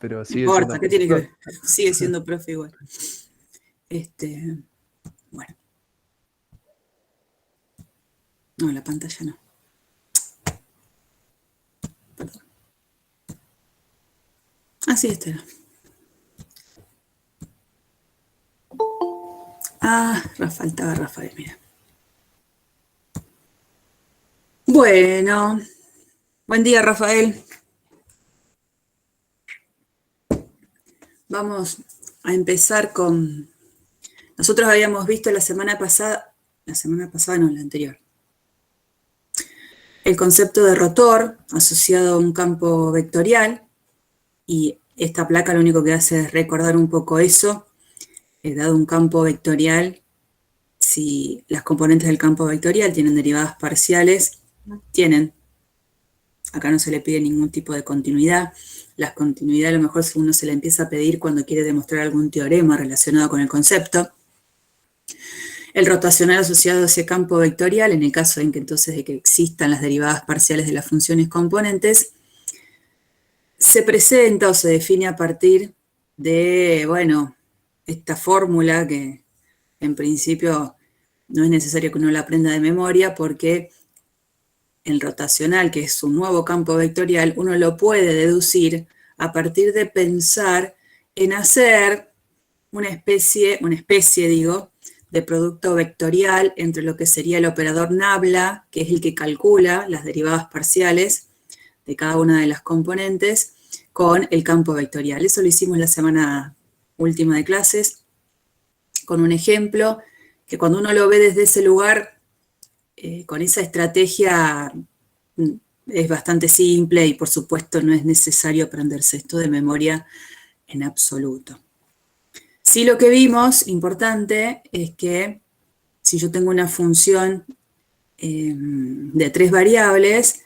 pero No sigue siendo importa, ¿qué tiene que ver? profesor. Sigue siendo profe igual. Bueno. No, la pantalla no. Perdón. Así está. Faltaba Rafael, mira. Bueno, buen día, Rafael. Vamos a empezar con... Nosotros habíamos visto la semana pasada no, la anterior, el concepto de rotor asociado a un campo vectorial, y esta placa lo único que hace es recordar un poco eso. Dado un campo vectorial, si las componentes del campo vectorial tienen derivadas parciales, acá no se le pide ningún tipo de continuidad. La continuidad a lo mejor uno se la empieza a pedir cuando quiere demostrar algún teorema relacionado con el concepto. El rotacional asociado a ese campo vectorial, en el caso en que entonces de que existan las derivadas parciales de las funciones componentes, se presenta o se define a partir de, bueno, esta fórmula que en principio no es necesario que uno la aprenda de memoria, porque el rotacional, que es un nuevo campo vectorial, uno lo puede deducir a partir de pensar en hacer una especie de producto vectorial entre lo que sería el operador nabla, que es el que calcula las derivadas parciales de cada una de las componentes, con el campo vectorial. Eso lo hicimos la semana última de clases, con un ejemplo que cuando uno lo ve desde ese lugar, con esa estrategia, es bastante simple y por supuesto no es necesario aprenderse esto de memoria en absoluto. Sí, lo que vimos, importante, es que si yo tengo una función de 3 variables,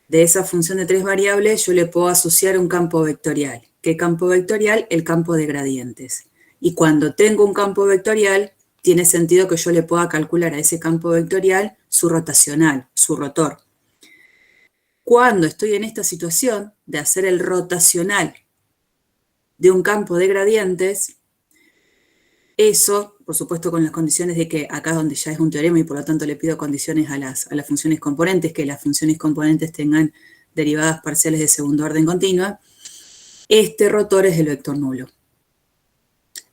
de esa función de 3 variables yo le puedo asociar un campo vectorial. ¿Qué campo vectorial? El campo de gradientes. Y cuando tengo un campo vectorial, tiene sentido que yo le pueda calcular a ese campo vectorial su rotacional, su rotor. Cuando estoy en esta situación de hacer el rotacional de un campo de gradientes, eso, por supuesto, con las condiciones de que acá es donde ya es un teorema y por lo tanto le pido condiciones a las funciones componentes, que las funciones componentes tengan derivadas parciales de segundo orden continua, este rotor es el vector nulo.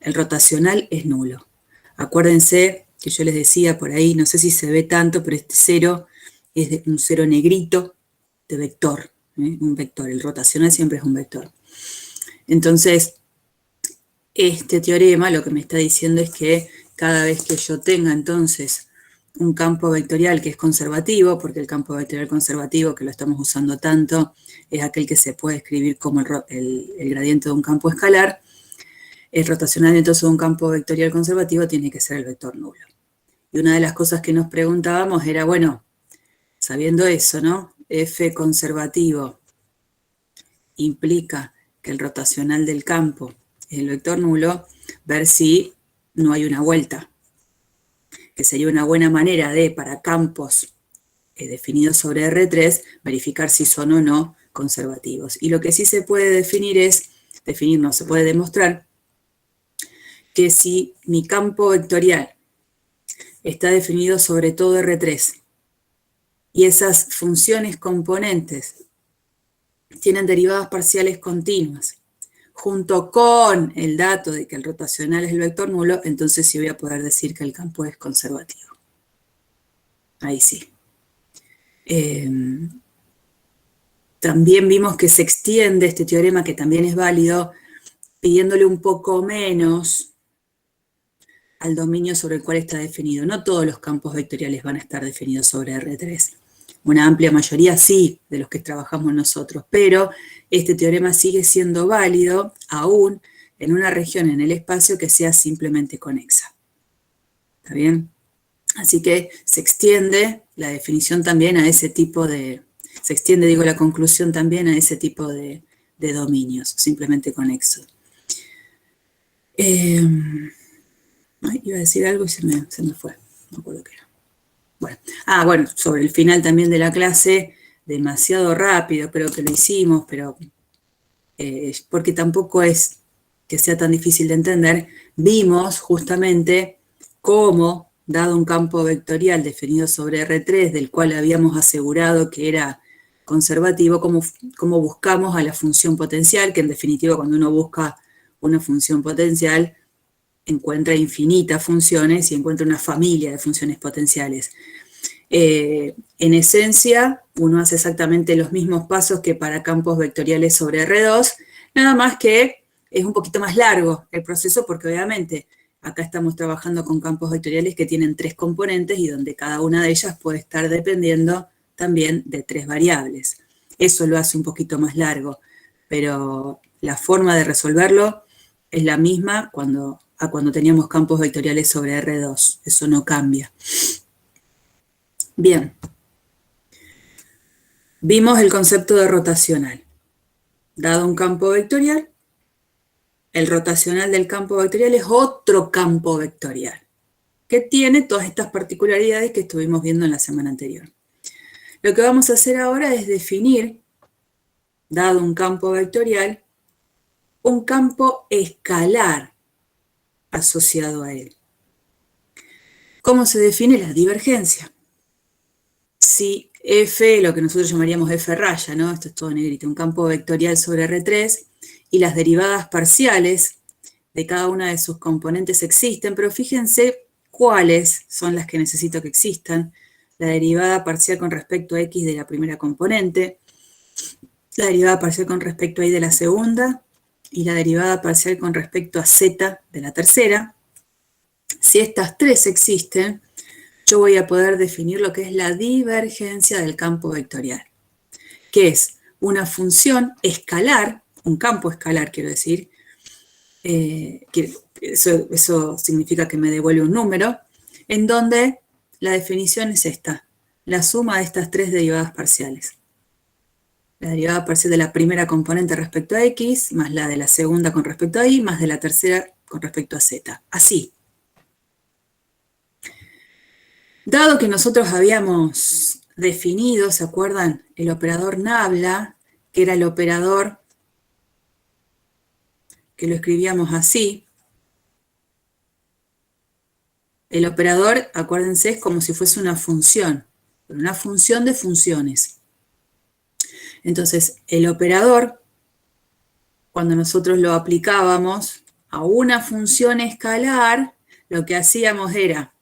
El rotacional es nulo. Acuérdense que yo les decía por ahí, no sé si se ve tanto, pero este cero es un cero negrito de vector, un vector. El rotacional siempre es un vector. Entonces, este teorema lo que me está diciendo es que cada vez que yo tenga entonces un campo vectorial que es conservativo, porque el campo vectorial conservativo, que lo estamos usando tanto, es aquel que se puede escribir como el gradiente de un campo escalar, el rotacional entonces de un campo vectorial conservativo tiene que ser el vector nulo. Y una de las cosas que nos preguntábamos era, bueno, sabiendo eso, ¿no? F conservativo implica que el rotacional del campo es el vector nulo, ver si no hay una vuelta, que sería una buena manera de, para campos definidos sobre R3, verificar si son o no conservativos. Y lo que sí se puede definir no, se puede demostrar que si mi campo vectorial está definido sobre todo R3 y esas funciones componentes tienen derivadas parciales continuas, junto con el dato de que el rotacional es el vector nulo, entonces sí voy a poder decir que el campo es conservativo. Ahí sí. También vimos que se extiende este teorema, que también es válido, pidiéndole un poco menos al dominio sobre el cual está definido. No todos los campos vectoriales van a estar definidos sobre R3. Una amplia mayoría sí, de los que trabajamos nosotros, pero este teorema sigue siendo válido aún en una región en el espacio que sea simplemente conexa. ¿Está bien? Así que se extiende la definición también a ese tipo de... Se extiende, digo, la conclusión también a ese tipo de dominios, simplemente conexos. Iba a decir algo y se me fue, no me acuerdo qué era. Bueno, sobre el final también de la clase, demasiado rápido, creo que lo hicimos, pero porque tampoco es que sea tan difícil de entender, vimos justamente cómo, dado un campo vectorial definido sobre R3, del cual habíamos asegurado que era conservativo, cómo buscamos a la función potencial, que en definitiva cuando uno busca una función potencial, encuentra infinitas funciones y encuentra una familia de funciones potenciales. En esencia, uno hace exactamente los mismos pasos que para campos vectoriales sobre R2, nada más que es un poquito más largo el proceso porque obviamente acá estamos trabajando con campos vectoriales que tienen 3 componentes y donde cada una de ellas puede estar dependiendo también de 3 variables. Eso lo hace un poquito más largo, pero la forma de resolverlo es la misma cuando teníamos campos vectoriales sobre R2. Eso no cambia. Bien. Vimos el concepto de rotacional. Dado un campo vectorial, el rotacional del campo vectorial es otro campo vectorial, que tiene todas estas particularidades que estuvimos viendo en la semana anterior. Lo que vamos a hacer ahora es definir, dado un campo vectorial, un campo escalar asociado a él. ¿Cómo se define la divergencia? Si F, lo que nosotros llamaríamos F raya, ¿no? Esto es todo negrito, un campo vectorial sobre R3, y las derivadas parciales de cada una de sus componentes existen, pero fíjense cuáles son las que necesito que existan. La derivada parcial con respecto a X de la primera componente, la derivada parcial con respecto a Y de la segunda, y la derivada parcial con respecto a Z de la tercera. Si estas 3 existen, yo voy a poder definir lo que es la divergencia del campo vectorial, que es una función escalar, un campo escalar quiero decir, eso significa que me devuelve un número, en donde la definición es esta, la suma de estas 3 derivadas parciales. La derivada parcial de la primera componente respecto a X, más la de la segunda con respecto a Y, más de la tercera con respecto a Z. Así. Dado que nosotros habíamos definido, ¿se acuerdan? El operador nabla, que era el operador que lo escribíamos así. El operador, acuérdense, es como si fuese una función de funciones. Entonces, el operador, cuando nosotros lo aplicábamos a una función escalar, lo que hacíamos era,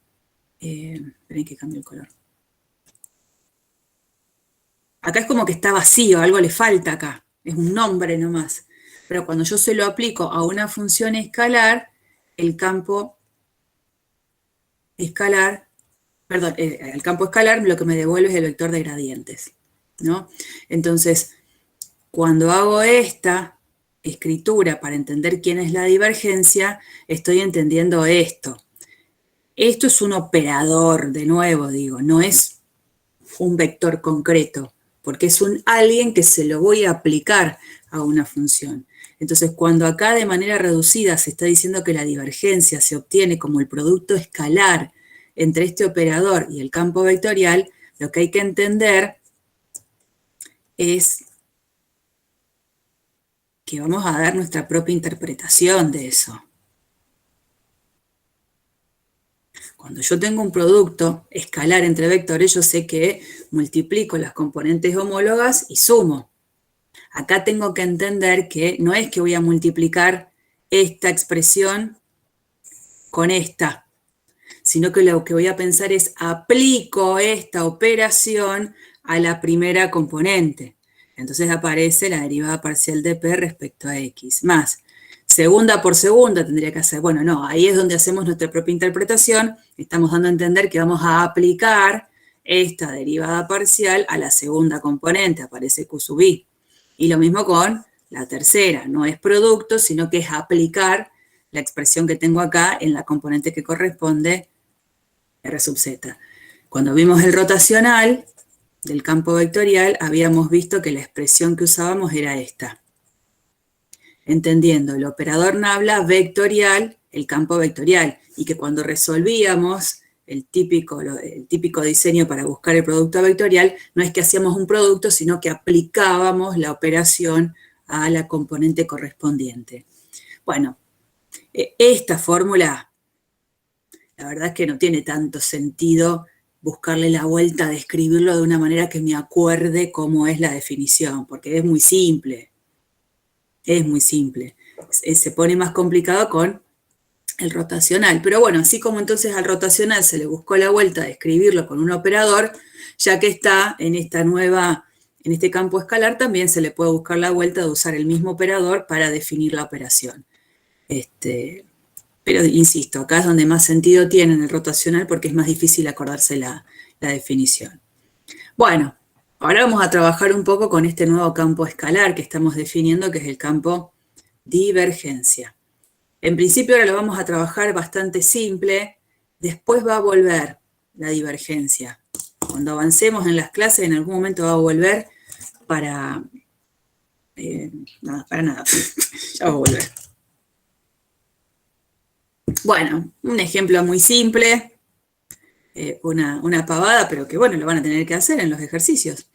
esperen que cambie el color. Acá es como que está vacío, algo le falta acá, es un nombre nomás. Pero cuando yo se lo aplico a una función escalar, el campo escalar, el campo escalar lo que me devuelve es el vector de gradientes, ¿no? Entonces, cuando hago esta escritura para entender quién es la divergencia, estoy entendiendo esto. Esto es un operador, de nuevo digo, no es un vector concreto, porque es un alguien que se lo voy a aplicar a una función. Entonces, cuando acá de manera reducida se está diciendo que la divergencia se obtiene como el producto escalar entre este operador y el campo vectorial, lo que hay que entender es que vamos a dar nuestra propia interpretación de eso. Cuando yo tengo un producto escalar entre vectores, yo sé que multiplico las componentes homólogas y sumo. Acá tengo que entender que no es que voy a multiplicar esta expresión con esta, sino que lo que voy a pensar es aplico esta operación a la primera componente. Entonces aparece la derivada parcial de P respecto a X. Más, segunda por segunda tendría que hacer, bueno, no, ahí es donde hacemos nuestra propia interpretación, estamos dando a entender que vamos a aplicar esta derivada parcial a la segunda componente, aparece Q sub I. Y lo mismo con la tercera, no es producto, sino que es aplicar la expresión que tengo acá en la componente que corresponde R sub Z. Cuando vimos el rotacional del campo vectorial, habíamos visto que la expresión que usábamos era esta. Entendiendo el operador nabla vectorial, el campo vectorial, y que cuando resolvíamos el típico diseño para buscar el producto vectorial, no es que hacíamos un producto, sino que aplicábamos la operación a la componente correspondiente. Bueno, esta fórmula, la verdad es que no tiene tanto sentido buscarle la vuelta de escribirlo de una manera que me acuerde cómo es la definición, porque es muy simple. Es muy simple. Se pone más complicado con el rotacional. Pero bueno, así como entonces al rotacional se le buscó la vuelta de escribirlo con un operador, ya que está en este campo escalar, también se le puede buscar la vuelta de usar el mismo operador para definir la operación. Pero insisto, acá es donde más sentido tiene en el rotacional porque es más difícil acordarse la definición. Bueno, ahora vamos a trabajar un poco con este nuevo campo escalar que estamos definiendo, que es el campo divergencia. En principio ahora lo vamos a trabajar bastante simple, después va a volver la divergencia. Cuando avancemos en las clases, en algún momento va a volver para nada, ya va a volver. Bueno, un ejemplo muy simple, una pavada, pero que bueno, lo van a tener que hacer en los ejercicios.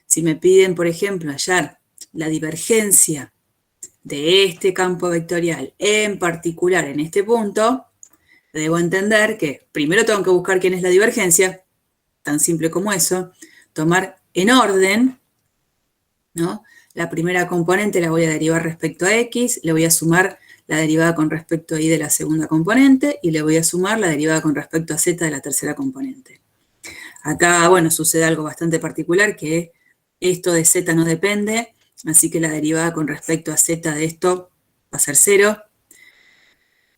Si me piden, por ejemplo, hallar la divergencia de este campo vectorial, en particular en este punto, debo entender que primero tengo que buscar quién es la divergencia, tan simple como eso, tomar en orden, ¿no? La primera componente la voy a derivar respecto a x, le voy a sumar la derivada con respecto a y de la segunda componente y le voy a sumar la derivada con respecto a z de la tercera componente. Acá, bueno, sucede algo bastante particular, que esto de z no depende, así que la derivada con respecto a z de esto va a ser 0.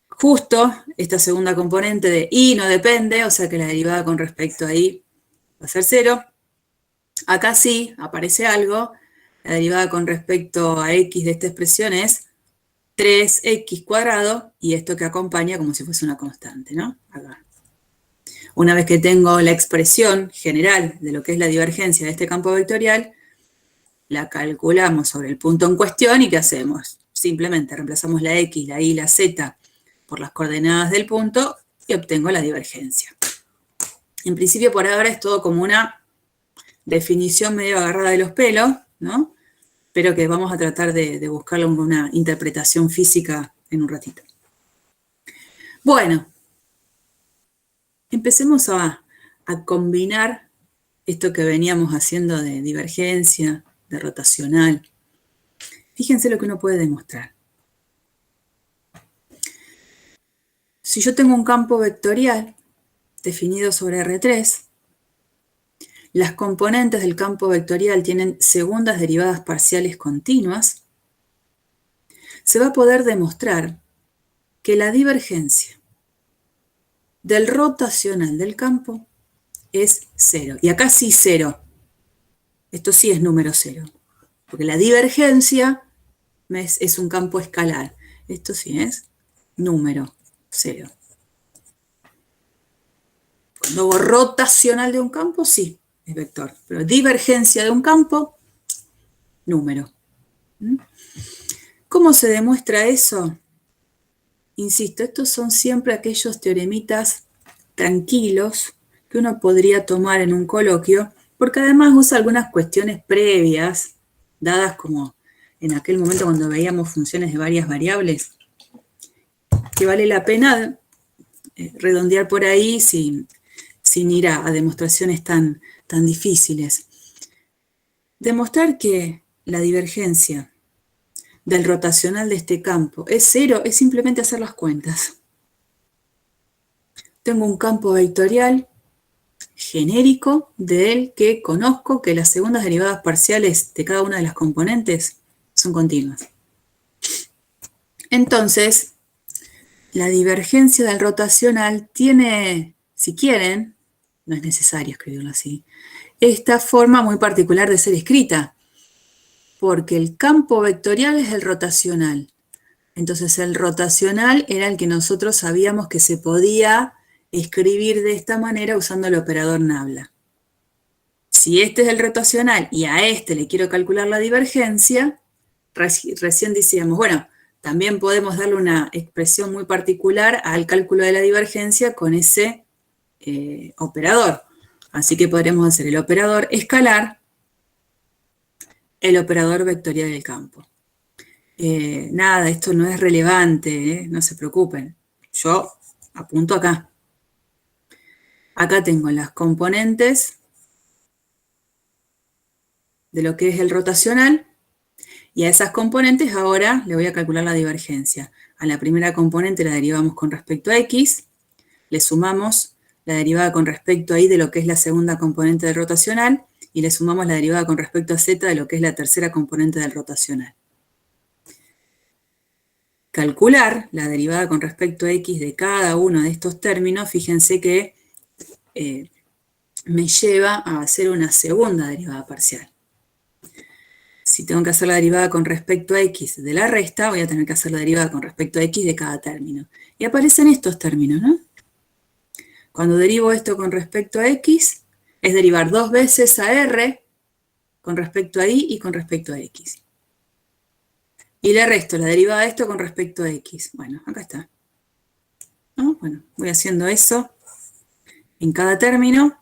Justo esta segunda componente de y no depende, o sea que la derivada con respecto a y va a ser 0. Acá sí aparece algo, la derivada con respecto a x de esta expresión es 3x cuadrado, y esto que acompaña como si fuese una constante, ¿no? Acá. Una vez que tengo la expresión general de lo que es la divergencia de este campo vectorial, la calculamos sobre el punto en cuestión, ¿y qué hacemos? Simplemente reemplazamos la x, la y y la z por las coordenadas del punto y obtengo la divergencia. En principio, por ahora es todo como una definición medio agarrada de los pelos, ¿no? Pero que vamos a tratar de buscarle una interpretación física en un ratito. Bueno, empecemos a combinar esto que veníamos haciendo de divergencia, de rotacional. Fíjense lo que uno puede demostrar. Si yo tengo un campo vectorial definido sobre R3, las componentes del campo vectorial tienen segundas derivadas parciales continuas, se va a poder demostrar que la divergencia del rotacional del campo es 0. Y acá sí 0. Esto sí es número 0. Porque la divergencia es un campo escalar. Esto sí es número 0. Cuando hago rotacional de un campo, sí, es vector. Pero divergencia de un campo, número. ¿Cómo se demuestra eso? Insisto, estos son siempre aquellos teoremitas tranquilos que uno podría tomar en un coloquio, porque además usa algunas cuestiones previas, dadas como en aquel momento cuando veíamos funciones de varias variables, que vale la pena redondear por ahí sin ir a demostraciones tan difíciles. Demostrar que la divergencia del rotacional de este campo es 0 es simplemente hacer las cuentas. Tengo un campo vectorial genérico del que conozco que las segundas derivadas parciales de cada una de las componentes son continuas. Entonces, la divergencia del rotacional tiene, si quieren, no es necesario escribirlo así, esta forma muy particular de ser escrita, porque el campo vectorial es el rotacional. Entonces el rotacional era el que nosotros sabíamos que se podía escribir de esta manera usando el operador nabla. Si este es el rotacional y a este le quiero calcular la divergencia, recién decíamos, bueno, también podemos darle una expresión muy particular al cálculo de la divergencia con ese operador. Así que podremos hacer el operador escalar, el operador vectorial del campo. nada, esto no es relevante, no se preocupen. Yo apunto acá. Acá tengo las componentes de lo que es el rotacional, y a esas componentes ahora le voy a calcular la divergencia. A la primera componente la derivamos con respecto a x, le sumamos la derivada con respecto a y de lo que es la segunda componente del rotacional, y le sumamos la derivada con respecto a z de lo que es la tercera componente del rotacional. Calcular la derivada con respecto a x de cada uno de estos términos, fíjense que me lleva a hacer una segunda derivada parcial. Si tengo que hacer la derivada con respecto a x de la resta, voy a tener que hacer la derivada con respecto a x de cada término. Y aparecen estos términos, ¿no? Cuando derivo esto con respecto a x, es derivar dos veces a r con respecto a y con respecto a x. Y le resto la derivada de esto con respecto a x. Bueno, acá está. ¿No? Bueno, voy haciendo eso en cada término.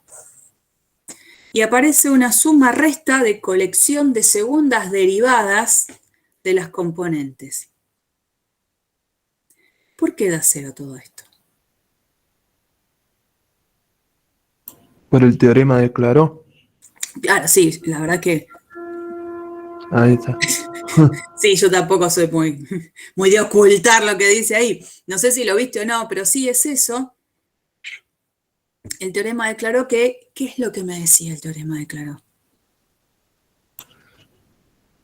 Y aparece una suma-resta de colección de segundas derivadas de las componentes. ¿Por qué da cero todo esto? Por el teorema de Clairaut. Claro, sí, la verdad que Ahí está. sí, yo tampoco soy muy de ocultar lo que dice ahí. No sé si lo viste o no, pero sí es eso. El teorema de Clairaut, ¿qué es lo que me decía el teorema de Clairaut?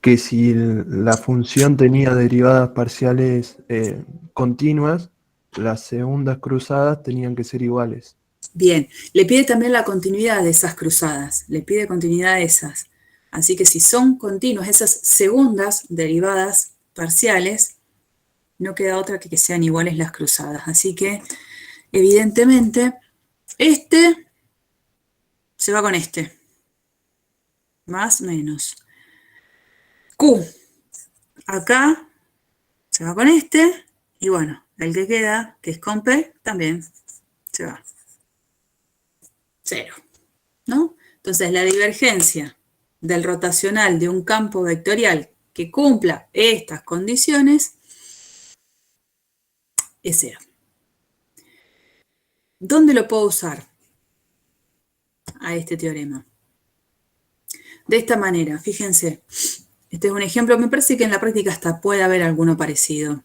Que si la función tenía derivadas parciales continuas, las segundas cruzadas tenían que ser iguales. Bien, le pide también la continuidad de esas cruzadas, le pide continuidad de esas. Así que si son continuas esas segundas derivadas parciales, no queda otra que sean iguales las cruzadas. Así que, evidentemente, este se va con este. Más, menos. Q. Acá se va con este. Y bueno, el que queda, que es con P, también se va. Cero. ¿No? Entonces, la divergencia del rotacional de un campo vectorial que cumpla estas condiciones es cero. ¿Dónde lo puedo usar a este teorema? De esta manera, fíjense, este es un ejemplo, me parece que en la práctica hasta puede haber alguno parecido.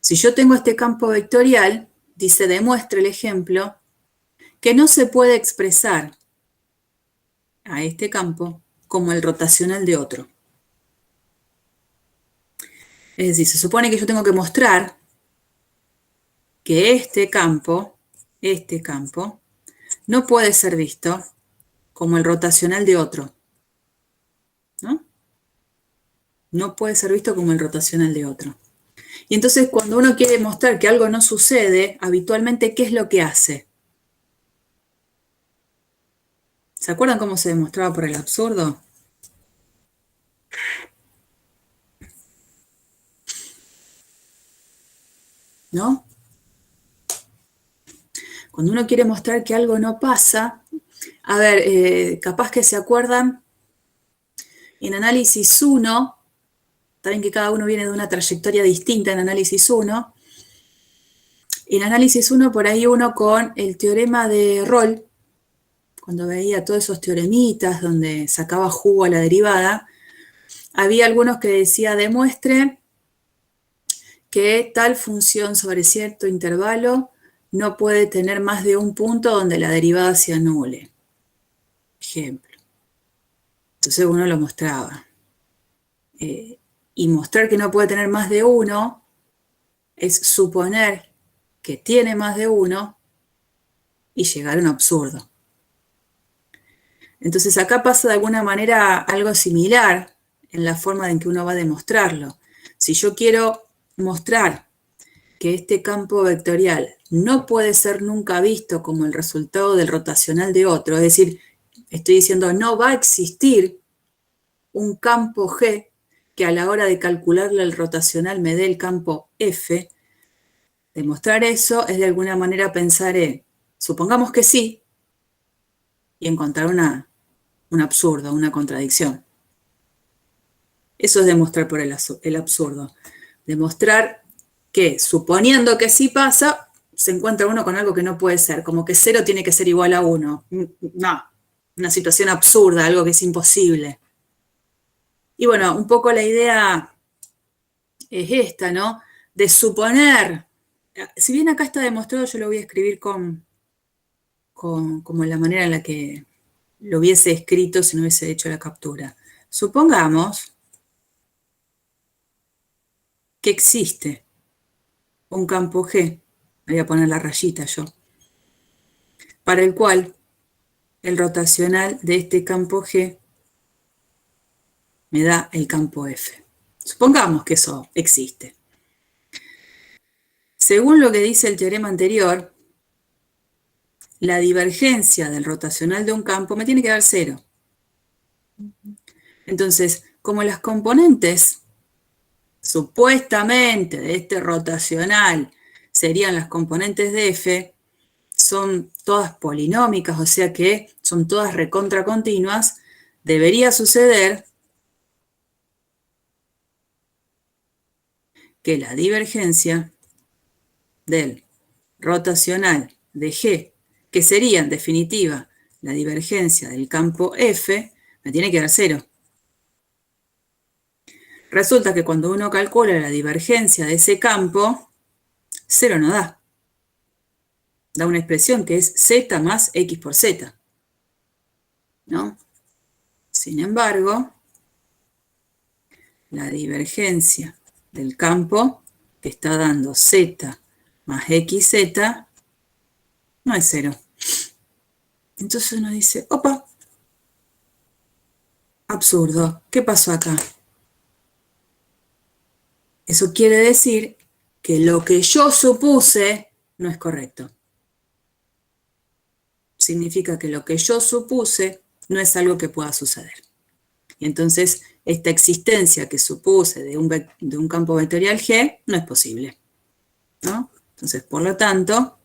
Si yo tengo este campo vectorial, dice, demuestra el ejemplo, que no se puede expresar a este campo como el rotacional de otro. Es decir, se supone que yo tengo que mostrar que este campo, no puede ser visto como el rotacional de otro. ¿No? No puede ser visto como el rotacional de otro. Y entonces cuando uno quiere mostrar que algo no sucede, habitualmente, ¿qué es lo que hace? ¿Se acuerdan cómo se demostraba por el absurdo? ¿No? Cuando uno quiere mostrar que algo no pasa, a ver, capaz que se acuerdan, en análisis 1, saben que cada uno viene de una trayectoria distinta en análisis 1, en análisis 1 por ahí uno con el teorema de Rolle, cuando veía todos esos teoremitas donde sacaba jugo a la derivada, había algunos que decía demuestre que tal función sobre cierto intervalo no puede tener más de un punto donde la derivada se anule. Ejemplo. Entonces uno lo mostraba. Y mostrar que no puede tener más de uno es suponer que tiene más de uno y llegar a un absurdo. Entonces acá pasa de alguna manera algo similar en la forma en que uno va a demostrarlo. Si yo quiero mostrar que este campo vectorial no puede ser nunca visto como el resultado del rotacional de otro, es decir, estoy diciendo no va a existir un campo G que a la hora de calcularle el rotacional me dé el campo F, demostrar eso es de alguna manera pensar en, supongamos que sí, y encontrar un absurdo, una contradicción. Eso es demostrar por el absurdo. Demostrar que, suponiendo que sí pasa, se encuentra uno con algo que no puede ser, como que 0 tiene que ser igual a 1. No, una situación absurda, algo que es imposible. Y bueno, un poco la idea es esta, ¿no? De suponer, si bien acá está demostrado, yo lo voy a escribir como la manera en la que lo hubiese escrito si no hubiese hecho la captura. Supongamos que existe un campo G, voy a poner la rayita yo, para el cual el rotacional de este campo G me da el campo F. Supongamos que eso existe. Según lo que dice el teorema anterior, la divergencia del rotacional de un campo me tiene que dar 0. Entonces, como las componentes supuestamente de este rotacional serían las componentes de F, son todas polinómicas, o sea que son todas recontracontinuas, debería suceder que la divergencia del rotacional de G, que sería en definitiva la divergencia del campo F, me tiene que dar 0. Resulta que cuando uno calcula la divergencia de ese campo, 0 no da. Da una expresión que es z más x por z, ¿no? Sin embargo, la divergencia del campo que está dando z más xz no es 0. Entonces uno dice, opa, absurdo, ¿qué pasó acá? Eso quiere decir que lo que yo supuse no es correcto. Significa que lo que yo supuse no es algo que pueda suceder. Y entonces esta existencia que supuse de un campo vectorial G no es posible, ¿no? Entonces, por lo tanto,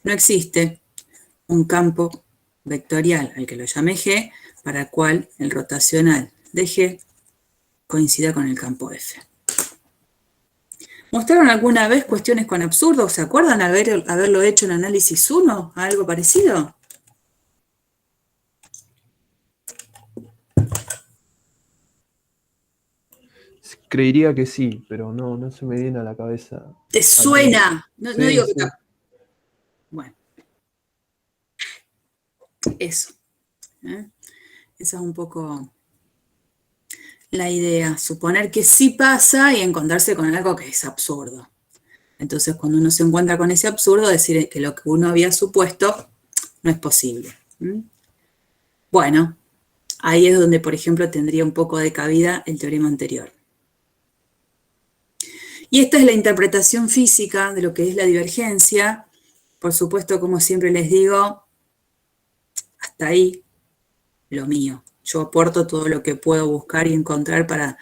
no existe un campo vectorial al que lo llame G para el cual el rotacional de G coincida con el campo F. ¿Mostraron alguna vez cuestiones con absurdo? ¿Se acuerdan haberlo hecho en análisis 1? ¿Algo parecido? Creería que sí, pero no se me viene a la cabeza. ¿Te suena? No, Sí, no digo que... sí. Bueno, eso. Esa es un poco la idea. Suponer que sí pasa y encontrarse con algo que es absurdo. Entonces, cuando uno se encuentra con ese absurdo, decir que lo que uno había supuesto no es posible. Bueno, ahí es donde, por ejemplo, tendría un poco de cabida el teorema anterior. Y esta es la interpretación física de lo que es la divergencia. Por supuesto, como siempre les digo, hasta ahí lo mío. Yo aporto todo lo que puedo buscar y encontrar para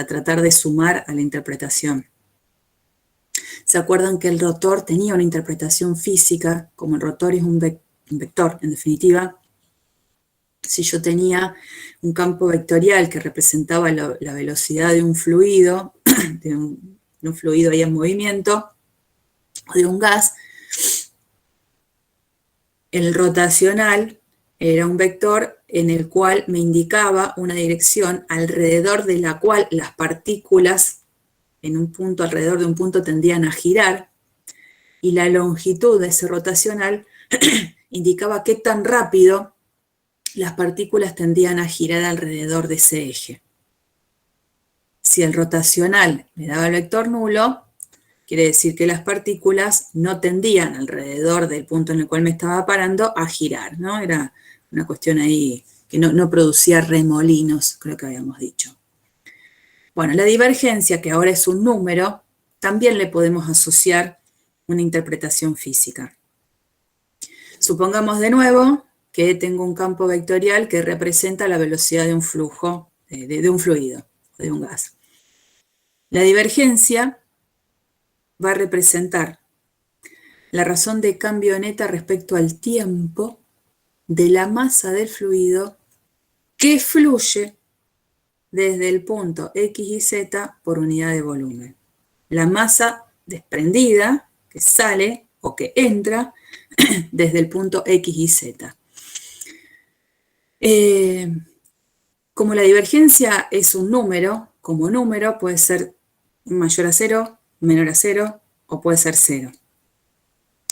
tratar de sumar a la interpretación. ¿Se acuerdan que el rotor tenía una interpretación física? Como el rotor es un vector, en definitiva, si yo tenía un campo vectorial que representaba la velocidad de un fluido, de un fluido ahí en movimiento, o de un gas, el rotacional era un vector en el cual me indicaba una dirección alrededor de la cual las partículas en un punto, alrededor de un punto, tendían a girar, y la longitud de ese rotacional indicaba qué tan rápido las partículas tendían a girar alrededor de ese eje. Si el rotacional me daba el vector nulo, quiere decir que las partículas no tendían alrededor del punto en el cual me estaba parando a girar, ¿no? Era una cuestión ahí que no producía remolinos, creo que habíamos dicho. Bueno, la divergencia, que ahora es un número, también le podemos asociar una interpretación física. Supongamos de nuevo que tengo un campo vectorial que representa la velocidad de un flujo, de un fluido, de un gas. La divergencia va a representar la razón de cambio neta respecto al tiempo de la masa del fluido que fluye desde el punto X y Z por unidad de volumen. La masa desprendida que sale o que entra desde el punto X y Z. Como la divergencia es un número, como número puede ser mayor a 0, menor a 0 o puede ser 0.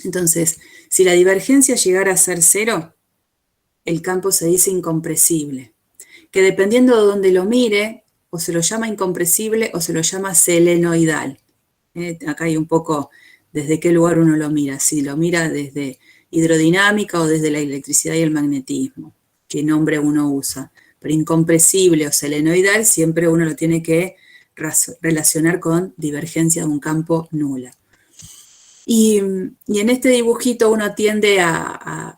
Entonces, si la divergencia llegara a ser 0, el campo se dice incompresible, que dependiendo de dónde lo mire, o se lo llama incompresible o se lo llama selenoidal. Acá hay un poco desde qué lugar uno lo mira, si lo mira desde hidrodinámica o desde la electricidad y el magnetismo, qué nombre uno usa. Pero incompresible o selenoidal siempre uno lo tiene que relacionar con divergencia de un campo nula. Y en este dibujito uno tiende a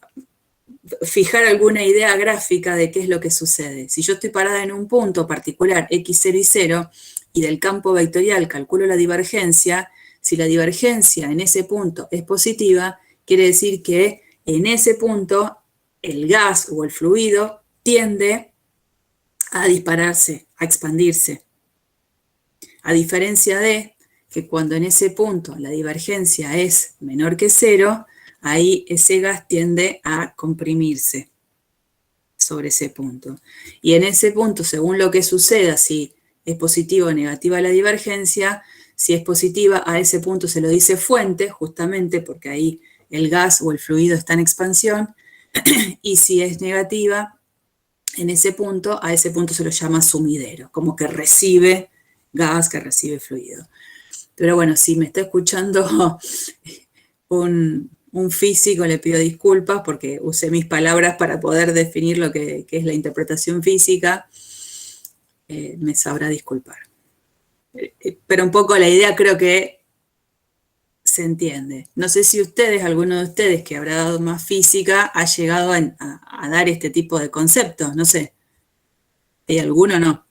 fijar alguna idea gráfica de qué es lo que sucede. Si yo estoy parada en un punto particular, x0 y 0, y del campo vectorial calculo la divergencia, si la divergencia en ese punto es positiva, quiere decir que en ese punto el gas o el fluido tiende a dispararse, a expandirse. A diferencia de que cuando en ese punto la divergencia es menor que 0, ahí ese gas tiende a comprimirse sobre ese punto. Y en ese punto, según lo que suceda, si es positiva o negativa la divergencia, si es positiva, a ese punto se lo dice fuente, justamente porque ahí el gas o el fluido está en expansión, y si es negativa, en ese punto, a ese punto se lo llama sumidero, como que recibe gas, que recibe fluido. Pero bueno, si me está escuchando un físico, le pido disculpas porque usé mis palabras para poder definir lo que es la interpretación física, me sabrá disculpar. Pero un poco la idea creo que se entiende. No sé si ustedes, alguno de ustedes que habrá dado más física, ha llegado a dar este tipo de conceptos, no sé. ¿Hay alguno o no?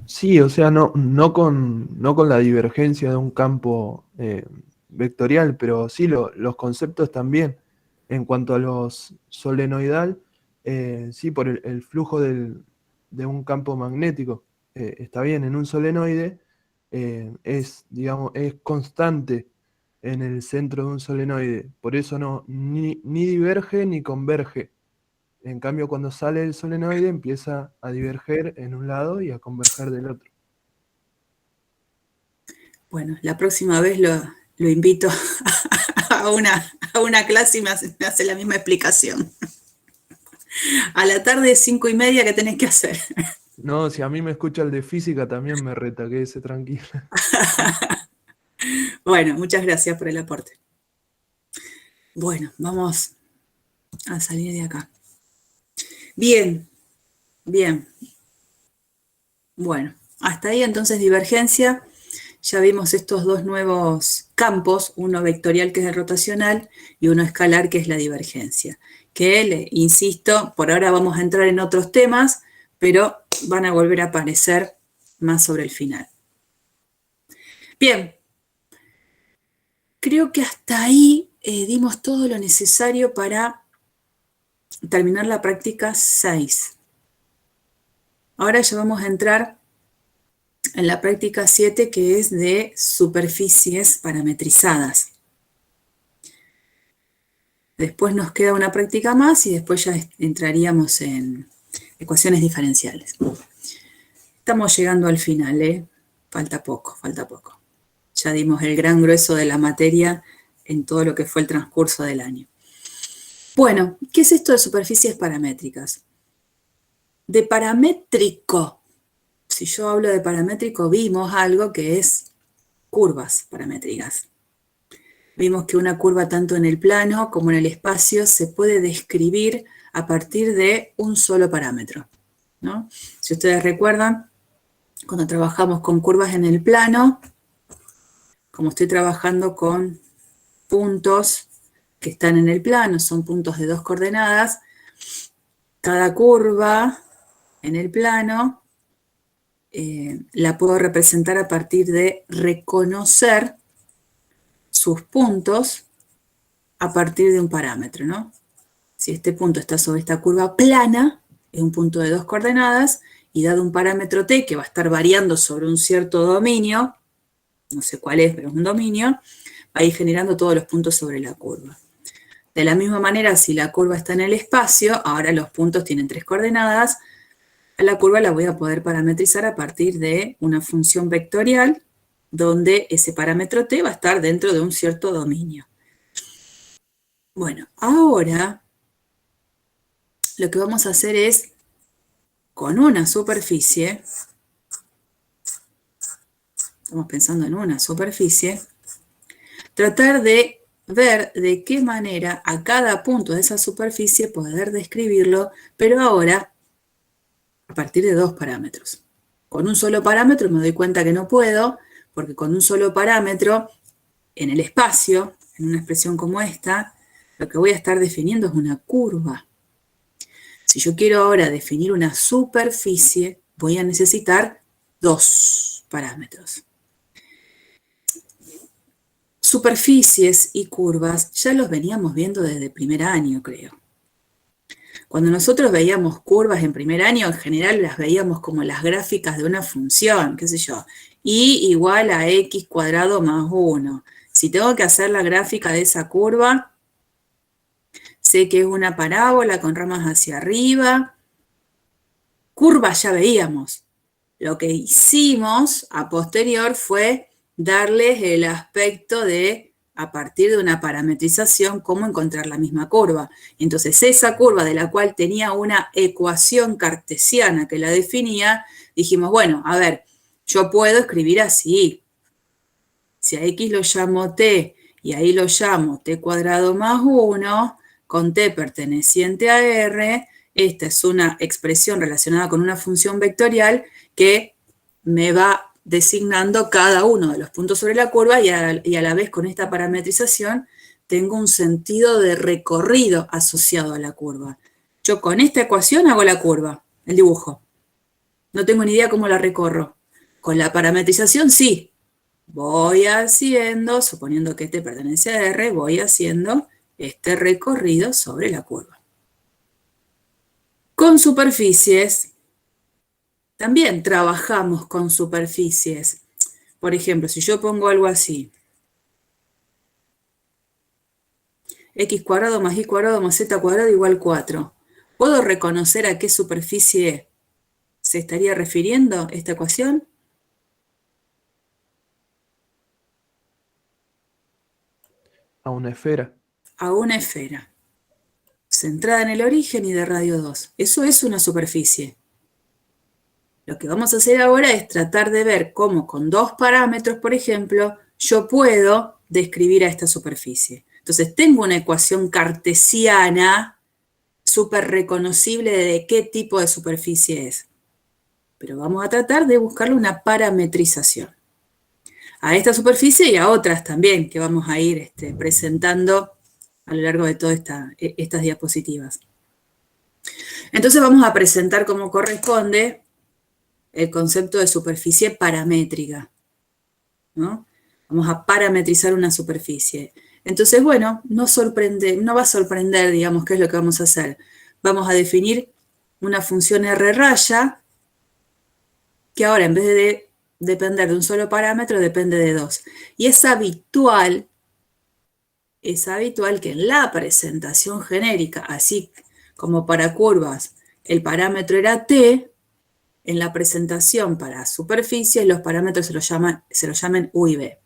Sí, o sea, no con la divergencia de un campo vectorial, pero sí los conceptos también. En cuanto a los solenoidal, sí, por el flujo de un campo magnético. Está bien, en un solenoide digamos, es constante en el centro de un solenoide, por eso ni diverge ni converge. En cambio, cuando sale el solenoide empieza a diverger en un lado y a converger del otro. Bueno, la próxima vez lo invito a una clase y me hace la misma explicación. A la tarde 5:30, ¿qué tenés que hacer? No, si a mí me escucha el de física también me reta, quédese tranquila. Bueno, muchas gracias por el aporte. Bueno, vamos a salir de acá. Bien, bien. Bueno, hasta ahí entonces divergencia. Ya vimos estos dos nuevos campos, uno vectorial que es el rotacional y uno escalar que es la divergencia. Que, insisto, por ahora vamos a entrar en otros temas, pero van a volver a aparecer más sobre el final. Bien, creo que hasta ahí dimos todo lo necesario para terminar la práctica 6. Ahora ya vamos a entrar en la práctica 7, que es de superficies parametrizadas. Después nos queda una práctica más y después ya entraríamos en ecuaciones diferenciales. Estamos llegando al final, ¿eh? Falta poco, falta poco. Ya dimos el gran grueso de la materia en todo lo que fue el transcurso del año. Bueno, ¿qué es esto de superficies paramétricas? De paramétrico, si yo hablo de paramétrico, vimos algo que es curvas paramétricas. Vimos que una curva tanto en el plano como en el espacio se puede describir a partir de un solo parámetro, ¿no? Si ustedes recuerdan, cuando trabajamos con curvas en el plano, como estoy trabajando con puntos que están en el plano, son puntos de 2 coordenadas, cada curva en el plano la puedo representar a partir de reconocer sus puntos a partir de un parámetro, ¿no? Si este punto está sobre esta curva plana, es un punto de 2 coordenadas, y dado un parámetro t que va a estar variando sobre un cierto dominio, no sé cuál es, pero es un dominio, va a ir generando todos los puntos sobre la curva. De la misma manera, si la curva está en el espacio, ahora los puntos tienen 3 coordenadas, a la curva la voy a poder parametrizar a partir de una función vectorial, donde ese parámetro t va a estar dentro de un cierto dominio. Bueno, ahora lo que vamos a hacer es, con una superficie, estamos pensando en una superficie, tratar de ver de qué manera a cada punto de esa superficie poder describirlo, pero ahora a partir de 2 parámetros. Con un solo parámetro me doy cuenta que no puedo, porque con un solo parámetro, en el espacio, en una expresión como esta, lo que voy a estar definiendo es una curva. Si yo quiero ahora definir una superficie, voy a necesitar 2 parámetros. Superficies y curvas ya los veníamos viendo desde primer año, creo. Cuando nosotros veíamos curvas en primer año, en general las veíamos como las gráficas de una función, qué sé yo, y igual a x cuadrado más 1. Si tengo que hacer la gráfica de esa curva, sé que es una parábola con ramas hacia arriba. Curvas ya veíamos. Lo que hicimos a posterior fue darles el aspecto de, a partir de una parametrización, cómo encontrar la misma curva. Entonces, esa curva de la cual tenía una ecuación cartesiana que la definía, dijimos, bueno, a ver, yo puedo escribir así. Si a x lo llamo t y ahí lo llamo t cuadrado más 1, con t perteneciente a r, esta es una expresión relacionada con una función vectorial que me va designando cada uno de los puntos sobre la curva y a la vez con esta parametrización tengo un sentido de recorrido asociado a la curva. Yo con esta ecuación hago la curva, el dibujo. No tengo ni idea cómo la recorro. Con la parametrización sí. Voy haciendo, suponiendo que este pertenece a R, voy haciendo este recorrido sobre la curva. Con superficies, también trabajamos con superficies. Por ejemplo, si yo pongo algo así, x cuadrado más y cuadrado más z cuadrado igual 4. ¿Puedo reconocer a qué superficie se estaría refiriendo esta ecuación? A una esfera. A una esfera, centrada en el origen y de radio 2. Eso es una superficie. Lo que vamos a hacer ahora es tratar de ver cómo con 2 parámetros, por ejemplo, yo puedo describir a esta superficie. Entonces tengo una ecuación cartesiana súper reconocible de qué tipo de superficie es. Pero vamos a tratar de buscarle una parametrización a esta superficie y a otras también que vamos a ir presentando a lo largo de todas estas diapositivas. Entonces vamos a presentar como corresponde el concepto de superficie paramétrica, ¿no? Vamos a parametrizar una superficie. Entonces, bueno, no va a sorprender, digamos, qué es lo que vamos a hacer. Vamos a definir una función R raya, que ahora en vez de depender de un solo parámetro, depende de 2. Y es habitual que en la presentación genérica, así como para curvas, el parámetro era t, en la presentación para superficies los parámetros se los llamen u y b.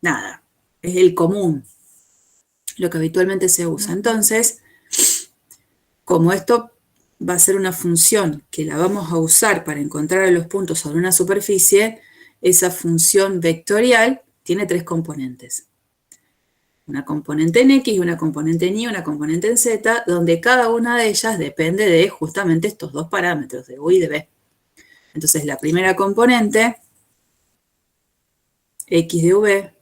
Nada, es el común, lo que habitualmente se usa. Entonces, como esto va a ser una función que la vamos a usar para encontrar los puntos sobre una superficie, esa función vectorial tiene 3 componentes. Una componente en X, una componente en Y, una componente en Z, donde cada una de ellas depende de justamente estos 2 parámetros, de U y de B. Entonces la primera componente, X de V,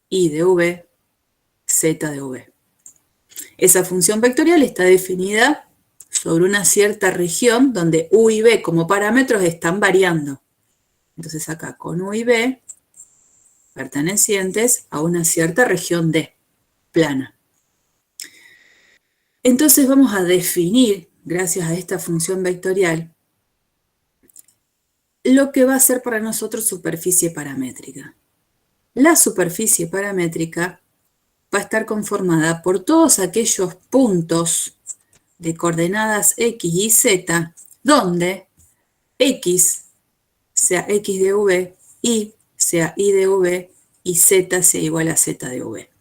Y de V, Z de V. Esa función vectorial está definida sobre una cierta región donde U y B como parámetros están variando. Entonces acá con U y B pertenecientes a una cierta región D, plana. Entonces vamos a definir, gracias a esta función vectorial, lo que va a ser para nosotros superficie paramétrica. La superficie paramétrica va a estar conformada por todos aquellos puntos de coordenadas x y z, donde x sea x de v, y sea y de v, y z sea igual a z de v.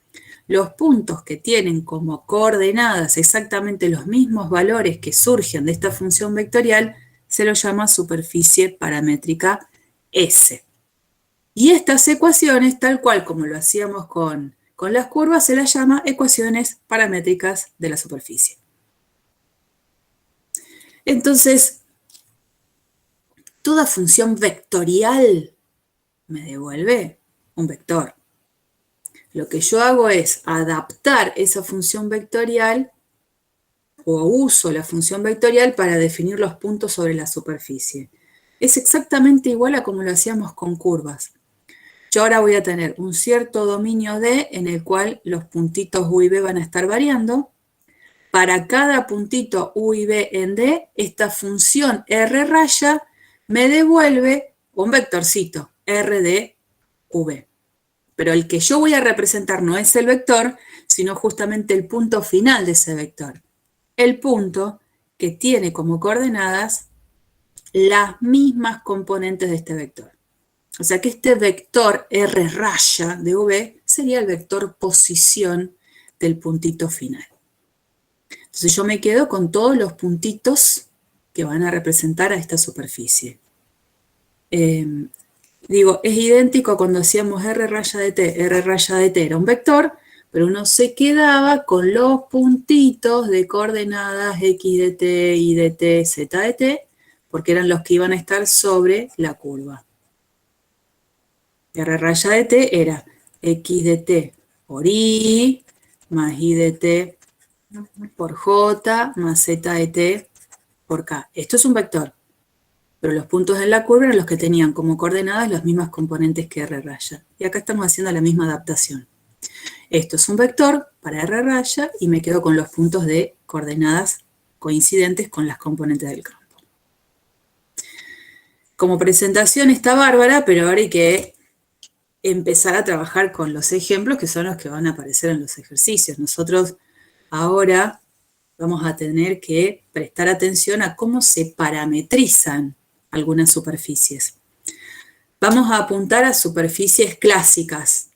Los puntos que tienen como coordenadas exactamente los mismos valores que surgen de esta función vectorial se lo llama superficie paramétrica S. Y estas ecuaciones, tal cual como lo hacíamos con las curvas, se las llama ecuaciones paramétricas de la superficie. Entonces, toda función vectorial me devuelve un vector. Lo que yo hago es adaptar esa función vectorial o uso la función vectorial para definir los puntos sobre la superficie. Es exactamente igual a como lo hacíamos con curvas. Yo ahora voy a tener un cierto dominio D en el cual los puntitos U y B van a estar variando. Para cada puntito U y B en D, esta función R raya me devuelve un vectorcito, R de V. Pero el que yo voy a representar no es el vector, sino justamente el punto final de ese vector. El punto que tiene como coordenadas las mismas componentes de este vector. O sea que este vector R raya de V sería el vector posición del puntito final. Entonces yo me quedo con todos los puntitos que van a representar a esta superficie. Digo, es idéntico a cuando hacíamos R raya de T. R raya de T era un vector, pero uno se quedaba con los puntitos de coordenadas X de T, Y de T, Z de T, porque eran los que iban a estar sobre la curva. R raya de T era X de T por Y, más Y de T por J, más Z de T por K. Esto es un vector, pero los puntos en la curva eran los que tenían como coordenadas las mismas componentes que R raya. Y acá estamos haciendo la misma adaptación. Esto es un vector para R raya y me quedo con los puntos de coordenadas coincidentes con las componentes del campo. Como presentación está bárbara, pero ahora hay que empezar a trabajar con los ejemplos que son los que van a aparecer en los ejercicios. Nosotros ahora vamos a tener que prestar atención a cómo se parametrizan algunas superficies. Vamos a apuntar a superficies clásicas.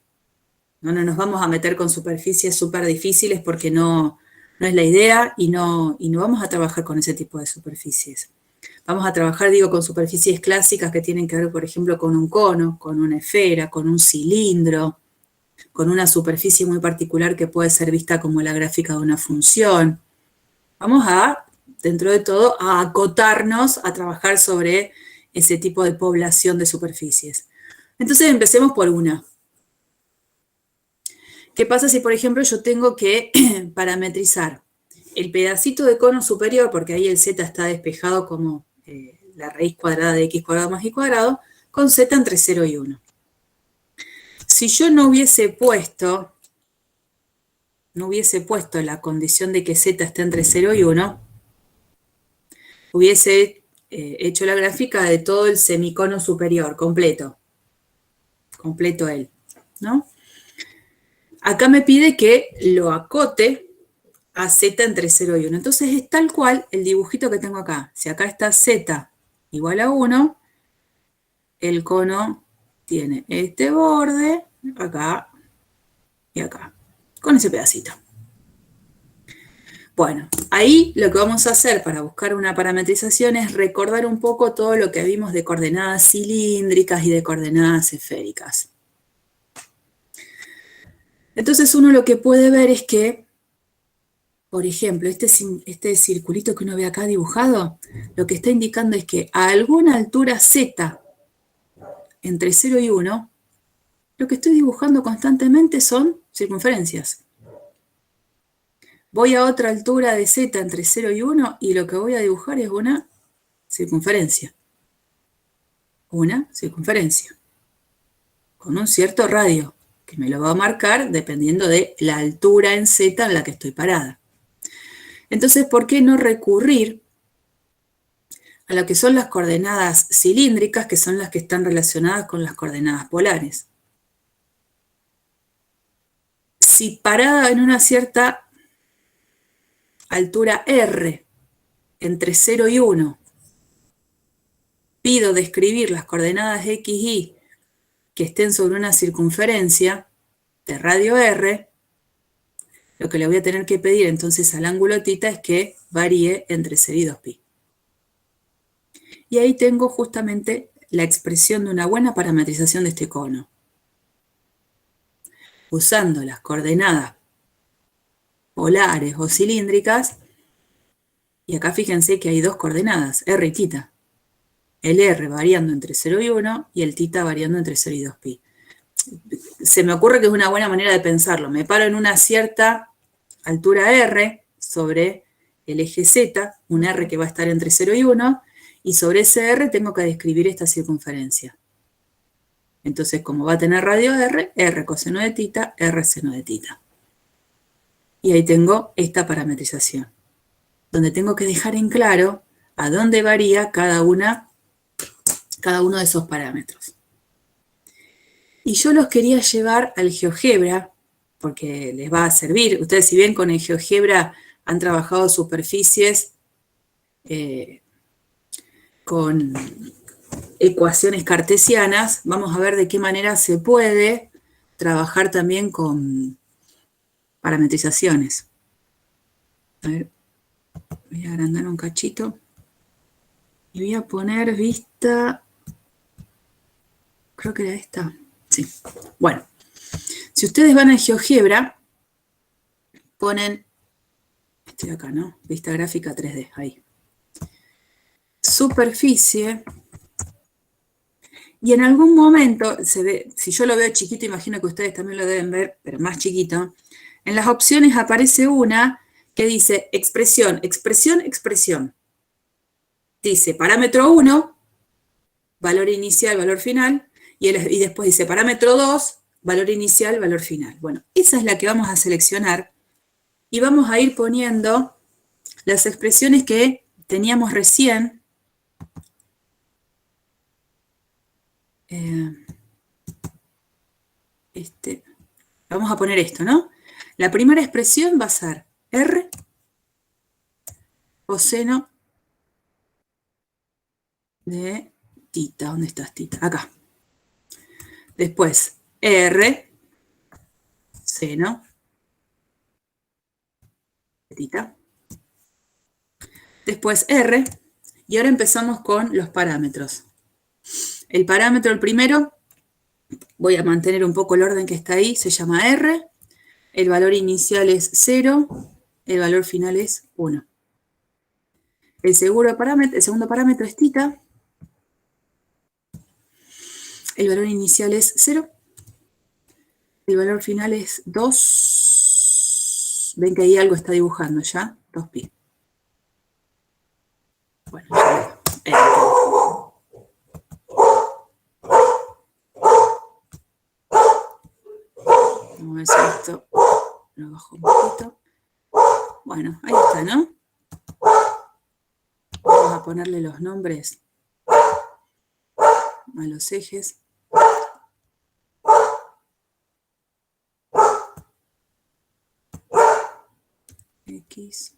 No nos vamos a meter con superficies súper difíciles porque no es la idea y no vamos a trabajar con ese tipo de superficies. Vamos a trabajar, digo, con superficies clásicas que tienen que ver, por ejemplo, con un cono, con una esfera, con un cilindro, con una superficie muy particular que puede ser vista como la gráfica de una función. Vamos a, dentro de todo, a acotarnos a trabajar sobre ese tipo de población de superficies. Entonces empecemos por una. ¿Qué pasa si, por ejemplo, yo tengo que parametrizar el pedacito de cono superior, porque ahí el z está despejado como la raíz cuadrada de x cuadrado más y cuadrado, con z entre 0 y 1? Si yo no hubiese puesto la condición de que z esté entre 0 y 1, hubiese hecho la gráfica de todo el semicono superior, completo él, ¿no? Acá me pide que lo acote a z entre 0 y 1. Entonces es tal cual el dibujito que tengo acá. Si acá está z igual a 1, el cono tiene este borde, acá y acá, con ese pedacito. Bueno, ahí lo que vamos a hacer para buscar una parametrización es recordar un poco todo lo que vimos de coordenadas cilíndricas y de coordenadas esféricas. Entonces uno lo que puede ver es que, por ejemplo, este circulito que uno ve acá dibujado, lo que está indicando es que a alguna altura z, entre 0 y 1, lo que estoy dibujando constantemente son circunferencias. Voy a otra altura de z entre 0 y 1 y lo que voy a dibujar es una circunferencia. Una circunferencia. Con un cierto radio, que me lo va a marcar dependiendo de la altura en z en la que estoy parada. Entonces, ¿por qué no recurrir a lo que son las coordenadas cilíndricas, que son las que están relacionadas con las coordenadas polares? Si parada en una cierta altura R, entre 0 y 1, pido describir las coordenadas X, Y que estén sobre una circunferencia de radio R, lo que le voy a tener que pedir entonces al ángulo θ es que varíe entre 0 y 2π. Y ahí tengo justamente la expresión de una buena parametrización de este cono. Usando las coordenadas polares o cilíndricas, y acá fíjense que hay dos coordenadas, R y θ. El R variando entre 0 y 1 y el θ variando entre 0 y 2π. Se me ocurre que es una buena manera de pensarlo. Me paro en una cierta altura R sobre el eje Z, un R que va a estar entre 0 y 1, y sobre ese R tengo que describir esta circunferencia. Entonces, como va a tener radio R, R coseno de θ, R seno de θ. Y ahí tengo esta parametrización, donde tengo que dejar en claro a dónde varía cada uno de esos parámetros. Y yo los quería llevar al GeoGebra, porque les va a servir. Ustedes, si bien con el GeoGebra han trabajado superficies con ecuaciones cartesianas, vamos a ver de qué manera se puede trabajar también con parametrizaciones. A ver, voy a agrandar un cachito y voy a poner vista, creo que era esta. Sí. Bueno, si ustedes van a GeoGebra, ponen, estoy acá, ¿no? Vista gráfica 3D, ahí. Superficie, y en algún momento, se ve, si yo lo veo chiquito, imagino que ustedes también lo deben ver, pero más chiquito, en las opciones aparece una que dice expresión, expresión, expresión. Dice parámetro 1, valor inicial, valor final, y después dice parámetro 2, valor inicial, valor final. Bueno, esa es la que vamos a seleccionar y vamos a ir poniendo las expresiones que teníamos recién. Vamos a poner esto, ¿no? La primera expresión va a ser R coseno de θ. ¿Dónde estás, θ? Acá. Después, R seno de θ. Después R, y ahora empezamos con los parámetros. El parámetro, el primero, voy a mantener un poco el orden que está ahí, se llama R, el valor inicial es 0, el valor final es 1. El segundo parámetro es θ, el valor inicial es 0, el valor final es 2, ven que ahí algo está dibujando ya, 2π. Bueno, vamos a ver si esto lo bajo un poquito. Bueno, ahí está, ¿no? Vamos a ponerle los nombres a los ejes. X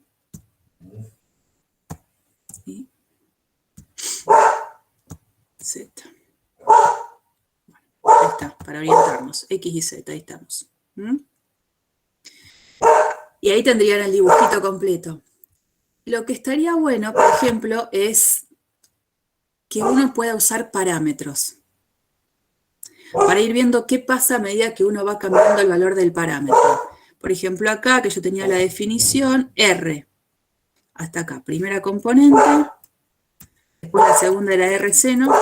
y Z. Bueno, ahí está, para orientarnos. X y Z, ahí estamos. Y ahí tendrían el dibujito completo. Lo que estaría bueno, por ejemplo, es que uno pueda usar parámetros para ir viendo qué pasa a medida que uno va cambiando el valor del parámetro. Por ejemplo, acá que yo tenía la definición R, hasta acá, primera componente, después la segunda era R seno,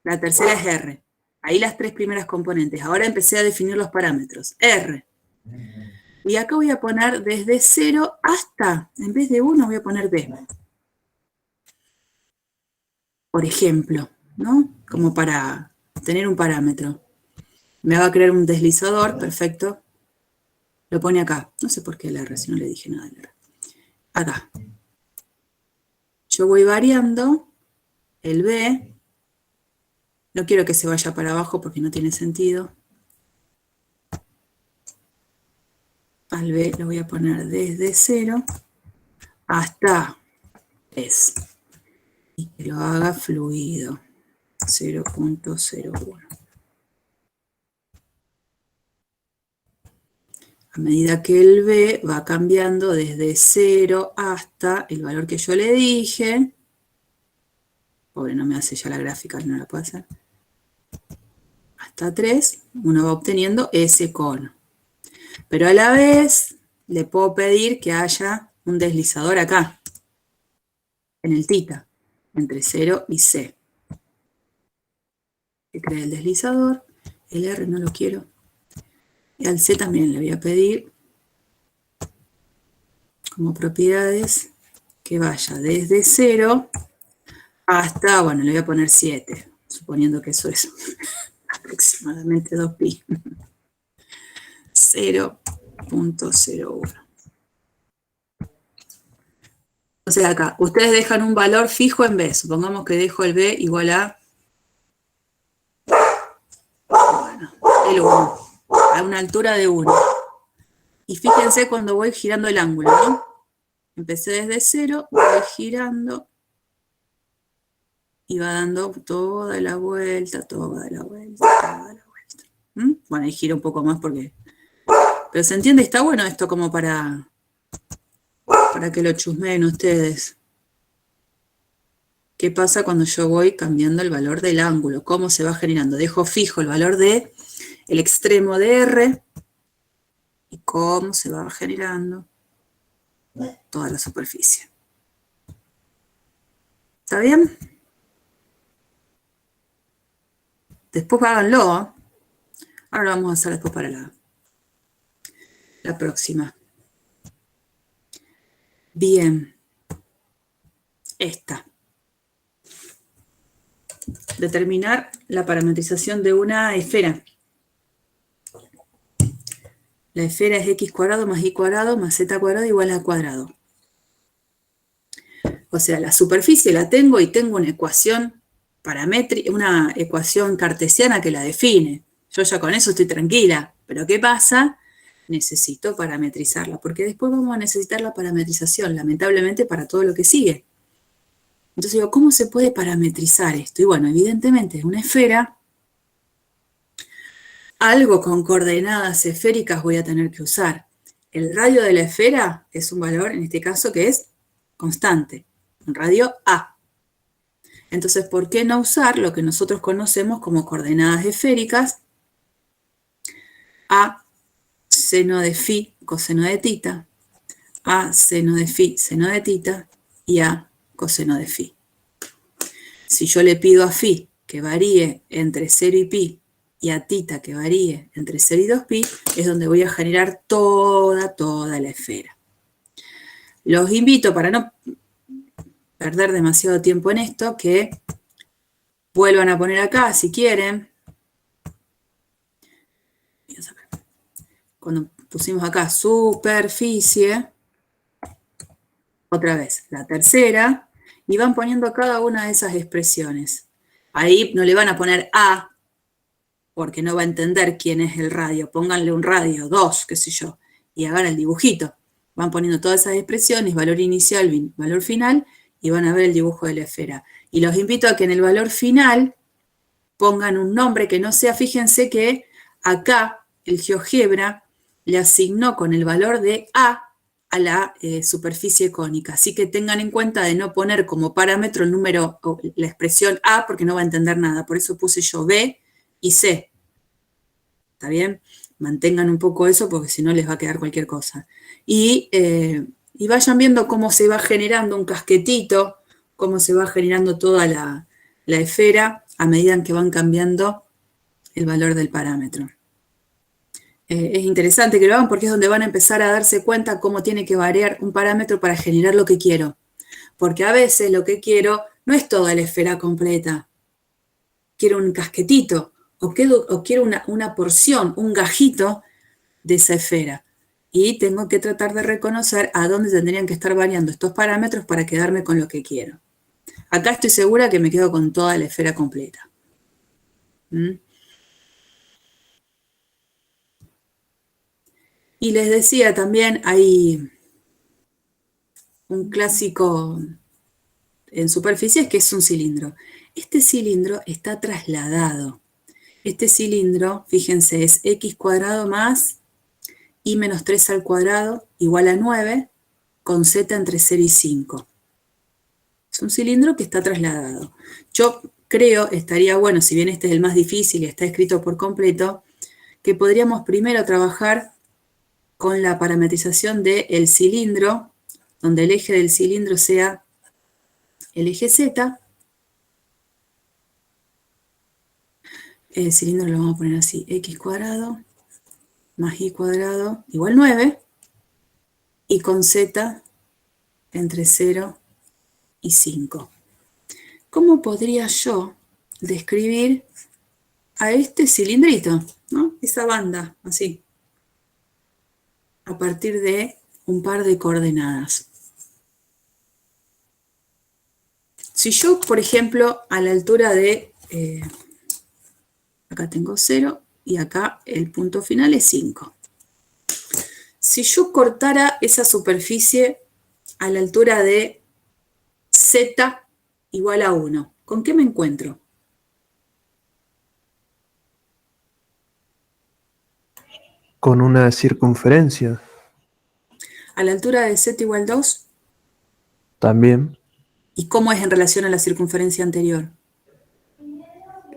la tercera es R. Ahí las tres primeras componentes. Ahora empecé a definir los parámetros. R. Y acá voy a poner desde 0 hasta, en vez de 1 voy a poner D. Por ejemplo, ¿no? Como para tener un parámetro. Me va a crear un deslizador, perfecto. Lo pone acá. No sé por qué el R, si no le dije nada del R. acá. Yo voy variando el B. No quiero que se vaya para abajo porque no tiene sentido. Al B lo voy a poner desde 0 hasta 3. Y que lo haga fluido. 0.01. A medida que el B va cambiando desde 0 hasta el valor que yo le dije. Pobre, no me hace ya la gráfica, no la puedo hacer. Hasta 3, uno va obteniendo ese cono. Pero a la vez le puedo pedir que haya un deslizador acá, en el tita, entre 0 y C. Que cree el deslizador, el R no lo quiero. Y al C también le voy a pedir, como propiedades, que vaya desde 0 hasta, bueno, le voy a poner 7, suponiendo que eso es aproximadamente 2pi. 0.01. Entonces acá, ustedes dejan un valor fijo en B. Supongamos que dejo el B igual a, bueno, el 1, a una altura de 1. Y fíjense cuando voy girando el ángulo, ¿no? Empecé desde 0, voy girando y va dando toda la vuelta, toda la vuelta, toda la vuelta. Bueno, ahí giro un poco más porque... Pero se entiende, está bueno esto como para que lo chusmeen ustedes. ¿Qué pasa cuando yo voy cambiando el valor del ángulo? ¿Cómo se va generando? Dejo fijo el valor de el extremo de R y cómo se va generando toda la superficie. ¿Está bien? Después háganlo, ¿eh? Ahora lo vamos a hacer después para la próxima. Bien. Esta. Determinar la parametrización de una esfera. La esfera es x cuadrado más y cuadrado más z cuadrado igual a cuadrado. O sea, la superficie la tengo y tengo una ecuación paramétrica, una ecuación cartesiana que la define. Yo ya con eso estoy tranquila. Pero ¿qué pasa? Necesito parametrizarla, porque después vamos a necesitar la parametrización, lamentablemente, para todo lo que sigue. Entonces digo, ¿cómo se puede parametrizar esto? Y bueno, evidentemente es una esfera. Algo con coordenadas esféricas voy a tener que usar. El radio de la esfera es un valor, en este caso, que es constante. Un radio A. Entonces, ¿por qué no usar lo que nosotros conocemos como coordenadas esféricas? A seno de phi, coseno de tita. A seno de phi, seno de tita. Y A coseno de phi. Si yo le pido a phi que varíe entre 0 y pi, y a tita que varíe entre 0 y 2pi, es donde voy a generar toda la esfera. Los invito, para no perder demasiado tiempo en esto, que vuelvan a poner acá, si quieren. Cuando pusimos acá superficie, otra vez, la tercera, y van poniendo cada una de esas expresiones. Ahí no le van a poner A, porque no va a entender quién es el radio. Pónganle un radio, 2, qué sé yo, y hagan el dibujito. Van poniendo todas esas expresiones, valor inicial, valor final, y van a ver el dibujo de la esfera. Y los invito a que en el valor final pongan un nombre que no sea, fíjense que acá el GeoGebra le asignó con el valor de A la superficie cónica. Así que tengan en cuenta de no poner como parámetro el número, o la expresión A, porque no va a entender nada. Por eso puse yo B y C. ¿Está bien? Mantengan un poco eso porque si no les va a quedar cualquier cosa. Y vayan viendo cómo se va generando un casquetito, cómo se va generando toda la esfera a medida en que van cambiando el valor del parámetro. Es interesante que lo hagan porque es donde van a empezar a darse cuenta cómo tiene que variar un parámetro para generar lo que quiero. Porque a veces lo que quiero no es toda la esfera completa. Quiero un casquetito o quiero una porción, un gajito de esa esfera. Y tengo que tratar de reconocer a dónde tendrían que estar variando estos parámetros para quedarme con lo que quiero. Acá estoy segura que me quedo con toda la esfera completa. ¿Mm? Y les decía también, hay un clásico en superficies que es un cilindro. Este cilindro está trasladado. Este cilindro, fíjense, es x cuadrado más y menos 3 al cuadrado igual a 9 con z entre 0 y 5. Es un cilindro que está trasladado. Yo creo, estaría bueno, si bien este es el más difícil y está escrito por completo, que podríamos primero trabajar con la parametrización del cilindro, donde el eje del cilindro sea el eje Z. El cilindro lo vamos a poner así, x cuadrado más y cuadrado igual 9, y con z entre 0 y 5. ¿Cómo podría yo describir a este cilindrito, ¿no? Esa banda, así, a partir de un par de coordenadas? Si yo, por ejemplo, a la altura de, acá tengo 0 y acá el punto final es 5. Si yo cortara esa superficie a la altura de z igual a 1, ¿con qué me encuentro? Con una circunferencia A la altura de z igual 2, también, ¿y cómo es en relación a la circunferencia anterior?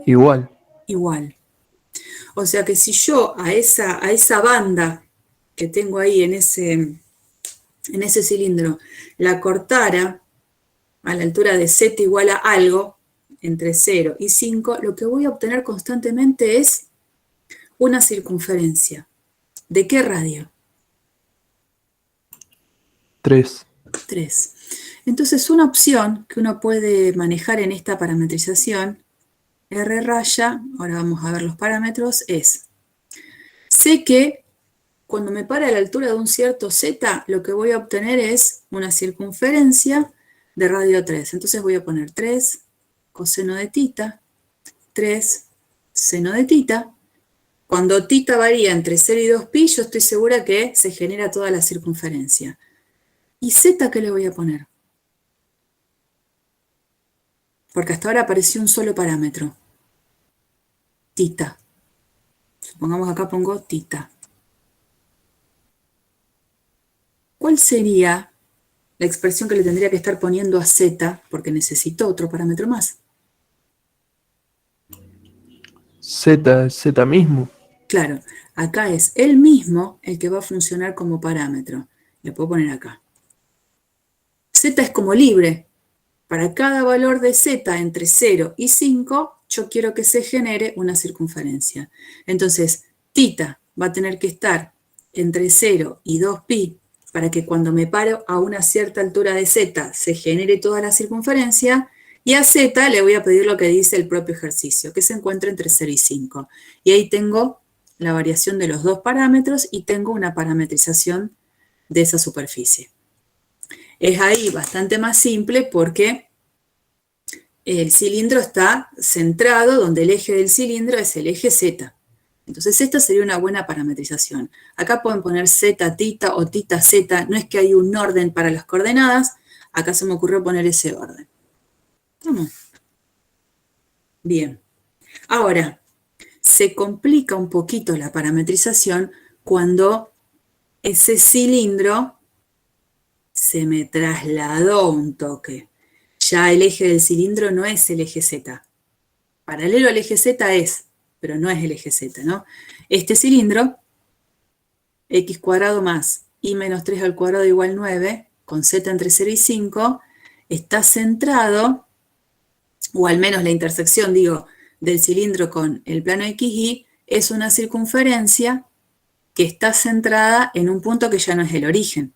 igual. Igual. O sea que si yo a esa banda que tengo ahí en ese cilindro la cortara a la altura de z igual a algo, entre 0 y 5, lo que voy a obtener constantemente es una circunferencia. ¿De qué radio? 3. 3. Entonces, una opción que uno puede manejar en esta parametrización, R raya, ahora vamos a ver los parámetros, es, sé que cuando me para a la altura de un cierto z, lo que voy a obtener es una circunferencia de radio 3. Entonces voy a poner 3 coseno de tita, 3 seno de tita. Cuando tita varía entre 0 y 2pi, yo estoy segura que se genera toda la circunferencia. ¿Y z qué le voy a poner? Porque hasta ahora apareció un solo parámetro. Tita. Supongamos acá pongo tita. ¿Cuál sería la expresión que le tendría que estar poniendo a z? Porque necesito otro parámetro más. Z mismo. Claro, acá es el mismo el que va a funcionar como parámetro. Le puedo poner acá. Z es como libre. Para cada valor de z entre 0 y 5, yo quiero que se genere una circunferencia. Entonces, tita va a tener que estar entre 0 y 2pi para que cuando me paro a una cierta altura de z se genere toda la circunferencia, y a z le voy a pedir lo que dice el propio ejercicio, que se encuentre entre 0 y 5. Y ahí tengo la variación de los dos parámetros y tengo una parametrización de esa superficie. Es ahí bastante más simple porque el cilindro está centrado donde el eje del cilindro es el eje Z. Entonces esta sería una buena parametrización. Acá pueden poner Z tita o tita Z, no es que hay un orden para las coordenadas, acá se me ocurrió poner ese orden. ¿Estamos? Bien. Ahora, se complica un poquito la parametrización cuando ese cilindro se me trasladó un toque. Ya el eje del cilindro no es el eje Z. Paralelo al eje Z es, pero no es el eje Z, ¿no? Este cilindro, x cuadrado más y menos 3 al cuadrado igual 9, con z entre 0 y 5, está centrado, o al menos la intersección, digo, del cilindro con el plano XY, es una circunferencia que está centrada en un punto que ya no es el origen.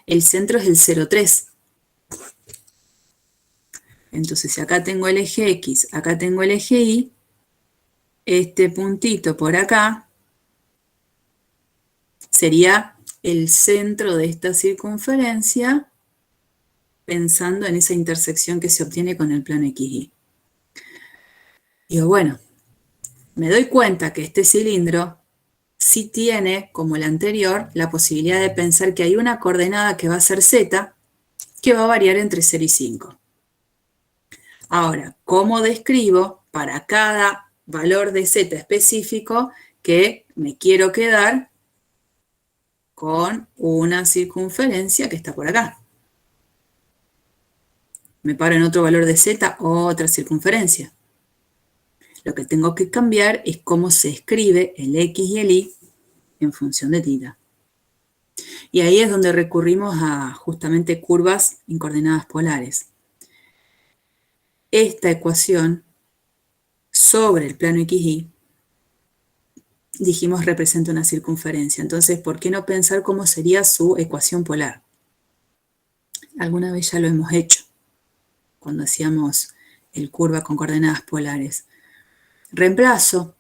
El centro es el 0,3. Entonces, si acá tengo el eje X, acá tengo el eje Y, este puntito por acá sería el centro de esta circunferencia pensando en esa intersección que se obtiene con el plano XY. Digo, bueno, me doy cuenta que este cilindro sí tiene, como el anterior, la posibilidad de pensar que hay una coordenada que va a ser Z, que va a variar entre 0 y 5. Ahora, ¿cómo describo para cada valor de Z específico que me quiero quedar con una circunferencia que está por acá? Me paro en otro valor de Z, otra circunferencia. Lo que tengo que cambiar es cómo se escribe el X y el Y en función de θ. Y ahí es donde recurrimos a justamente curvas en coordenadas polares. Esta ecuación sobre el plano XY, dijimos, representa una circunferencia. Entonces, ¿por qué no pensar cómo sería su ecuación polar? Alguna vez ya lo hemos hecho, cuando hacíamos el curva con coordenadas polares. Reemplazo,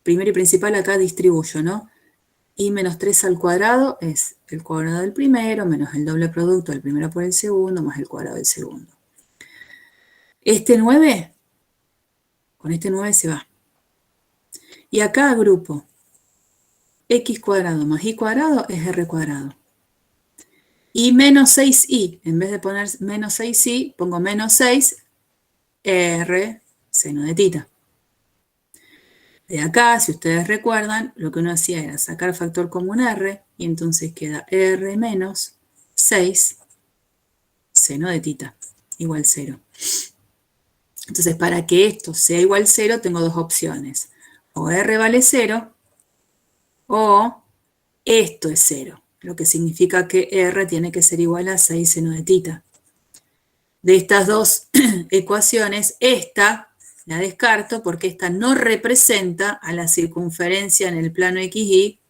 primero y principal acá distribuyo, ¿no? Y menos 3 al cuadrado es el cuadrado del primero, menos el doble producto del primero por el segundo, más el cuadrado del segundo. Este 9, con este 9 se va. Y acá agrupo x cuadrado más y cuadrado es r cuadrado. Y menos 6y, en vez de poner menos 6y, pongo menos 6 r seno de θ. De acá, si ustedes recuerdan, lo que uno hacía era sacar factor común r, y entonces queda r menos 6 seno de θ, igual 0. Entonces, para que esto sea igual a 0, tengo dos opciones. O r vale 0, o esto es 0, lo que significa que r tiene que ser igual a 6 seno de θ. De estas dos ecuaciones, esta la descarto porque esta no representa a la circunferencia en el plano XY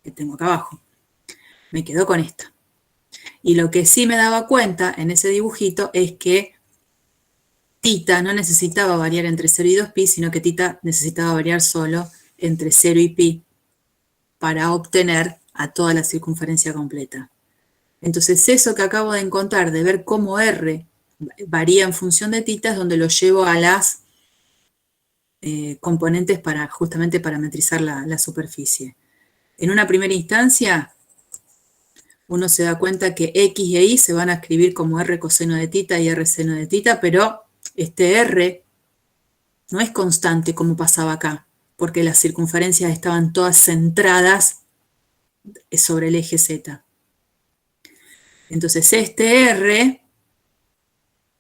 que tengo acá abajo. Me quedo con esta. Y lo que sí me daba cuenta en ese dibujito es que θ no necesitaba variar entre 0 y 2pi, sino que θ necesitaba variar solo entre 0 y pi para obtener a toda la circunferencia completa. Entonces eso que acabo de encontrar, de ver cómo r varía en función de θ, es donde lo llevo a las componentes para justamente parametrizar la superficie. En una primera instancia, uno se da cuenta que x e y se van a escribir como r coseno de θ y r seno de θ, pero este r no es constante como pasaba acá, porque las circunferencias estaban todas centradas sobre el eje z. Entonces este r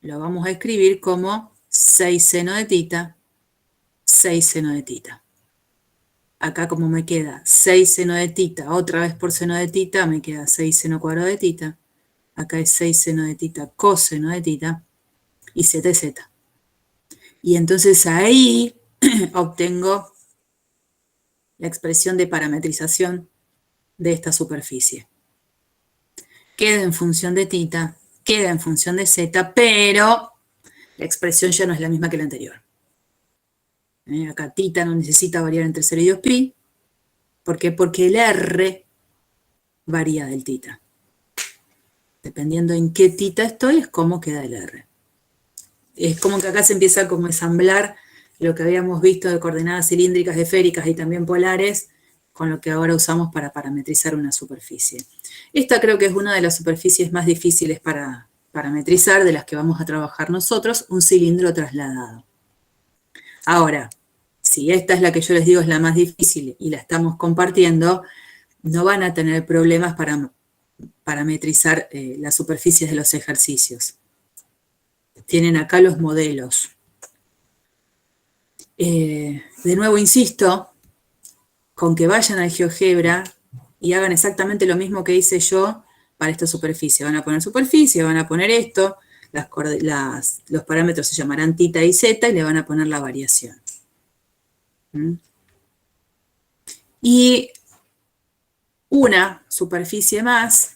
lo vamos a escribir como 6 seno de θ, 6 seno de θ. Acá como me queda 6 seno de θ, otra vez por seno de θ, me queda 6 seno cuadrado de θ. Acá es 6 seno de θ coseno de θ y z es z. Y entonces ahí obtengo la expresión de parametrización de esta superficie. Queda en función de θ, queda en función de z, pero la expresión ya no es la misma que la anterior. Acá θ no necesita variar entre 0 y 2pi. ¿Por qué? Porque el r varía del θ. Dependiendo en qué θ estoy, es cómo queda el r. Es como que acá se empieza como a ensamblar lo que habíamos visto de coordenadas cilíndricas, esféricas y también polares, con lo que ahora usamos para parametrizar una superficie. Esta creo que es una de las superficies más difíciles para parametrizar, de las que vamos a trabajar nosotros, un cilindro trasladado. Ahora, si esta es la que yo les digo es la más difícil y la estamos compartiendo, no van a tener problemas para parametrizar las superficies de los ejercicios. Tienen acá los modelos. De nuevo insisto, con que vayan al GeoGebra y hagan exactamente lo mismo que hice yo para esta superficie. Van a poner superficie, van a poner esto, los parámetros se llamarán θ y z y le van a poner la variación. Y una superficie más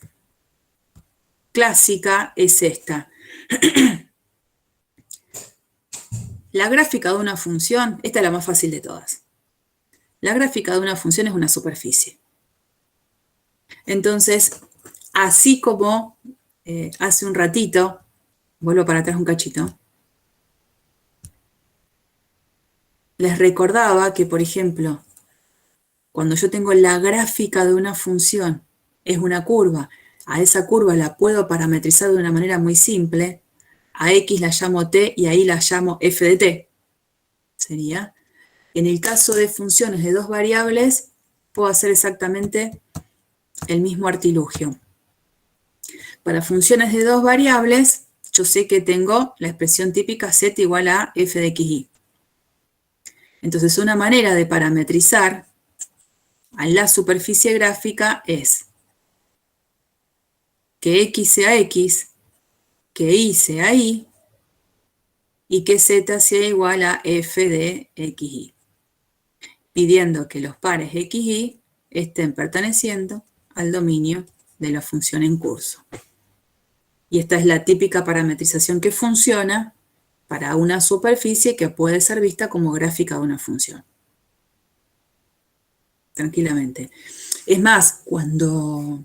clásica es esta. La gráfica de una función, esta es la más fácil de todas. La gráfica de una función es una superficie. Entonces, así como hace un ratito, vuelvo para atrás un cachito, les recordaba que, por ejemplo, cuando yo tengo la gráfica de una función, es una curva, a esa curva la puedo parametrizar de una manera muy simple, a x la llamo t y ahí la llamo f de t. Sería, en el caso de funciones de dos variables, puedo hacer exactamente el mismo artilugio. Para funciones de dos variables, yo sé que tengo la expresión típica z igual a f de xy. Entonces, una manera de parametrizar a la superficie gráfica es que x sea x, que y sea y, y que z sea igual a f de xy, pidiendo que los pares xy estén perteneciendo al dominio de la función en curso. Y esta es la típica parametrización que funciona para una superficie que puede ser vista como gráfica de una función. Tranquilamente. Es más, cuando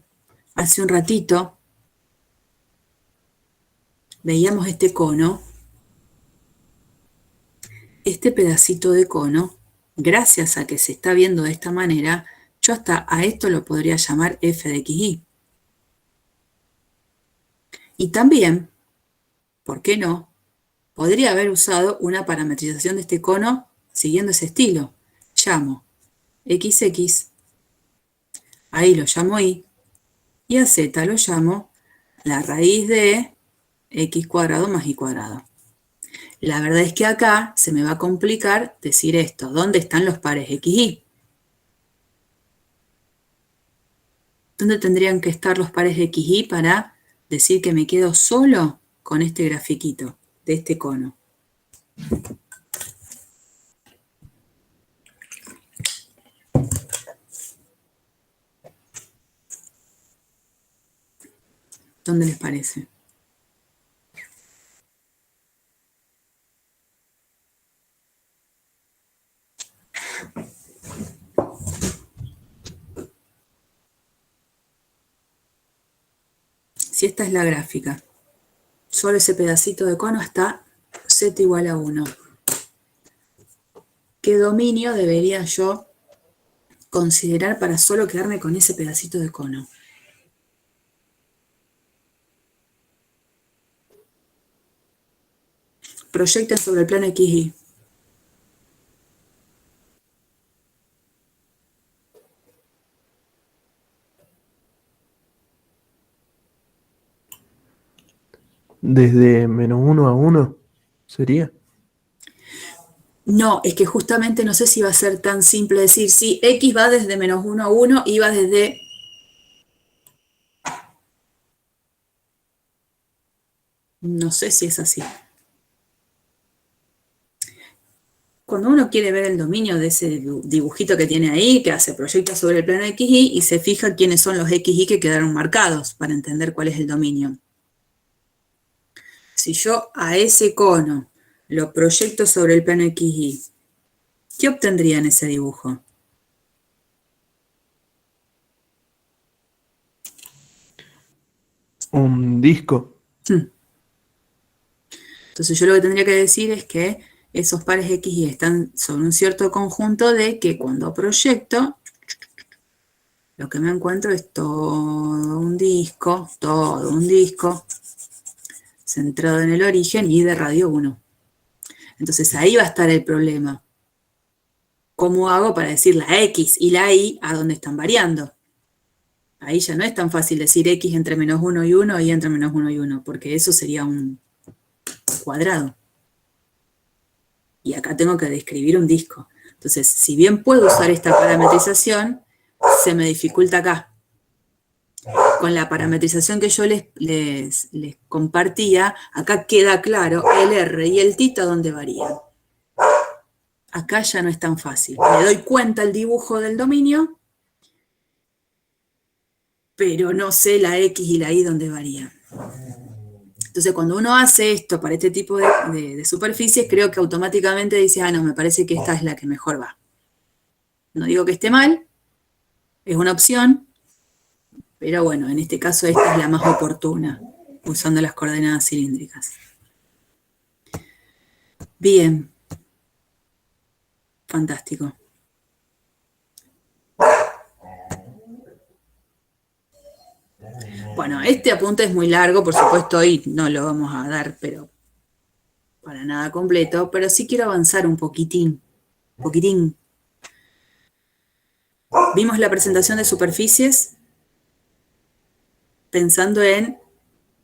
hace un ratito veíamos este cono, este pedacito de cono, gracias a que se está viendo de esta manera, yo hasta a esto lo podría llamar f de xy. Y también, ¿por qué no? Podría haber usado una parametrización de este cono siguiendo ese estilo. Llamo xx, ahí lo llamo y a z lo llamo la raíz de x cuadrado más y cuadrado. La verdad es que acá se me va a complicar decir esto. ¿Dónde están los pares xy? ¿Dónde tendrían que estar los pares xy para decir que me quedo solo con este grafiquito de este cono? ¿Dónde les parece? Si esta es la gráfica, solo ese pedacito de cono hasta z igual a 1. ¿Qué dominio debería yo considerar para solo quedarme con ese pedacito de cono? Proyecten sobre el plano XY. Desde -1 a 1 sería. No, es que justamente no sé si va a ser tan simple decir, sí, x va desde -1 a 1 y va desde... No sé si es así. Cuando uno quiere ver el dominio de ese dibujito que tiene ahí, que hace proyecta sobre el plano XY y se fija quiénes son los XY que quedaron marcados para entender cuál es el dominio. Si yo a ese cono lo proyecto sobre el plano XY, ¿qué obtendría en ese dibujo? Un disco. Entonces yo lo que tendría que decir es que esos pares XY están sobre un cierto conjunto de que cuando proyecto, lo que me encuentro es todo un disco centrado en el origen y de radio 1. Entonces ahí va a estar el problema. ¿Cómo hago para decir la X y la Y a dónde están variando? Ahí ya no es tan fácil decir X entre -1 y 1 y entre -1 y 1, porque eso sería un cuadrado. Y acá tengo que describir un disco. Entonces, si bien puedo usar esta parametrización, se me dificulta acá. Con la parametrización que yo les compartía, acá queda claro el R y el θ dónde varían. Acá ya no es tan fácil. Me doy cuenta el dibujo del dominio, pero no sé la X y la Y dónde varían. Entonces, cuando uno hace esto para este tipo de superficies, creo que automáticamente dice, ah, no, me parece que esta es la que mejor va. No digo que esté mal, es una opción, Pero bueno, en este caso esta es la más oportuna, usando las coordenadas cilíndricas. Bien. Fantástico. Bueno, este apunte es muy largo, por supuesto, hoy no lo vamos a dar, pero para nada completo, pero sí quiero avanzar un poquitín. Vimos la presentación de superficies pensando en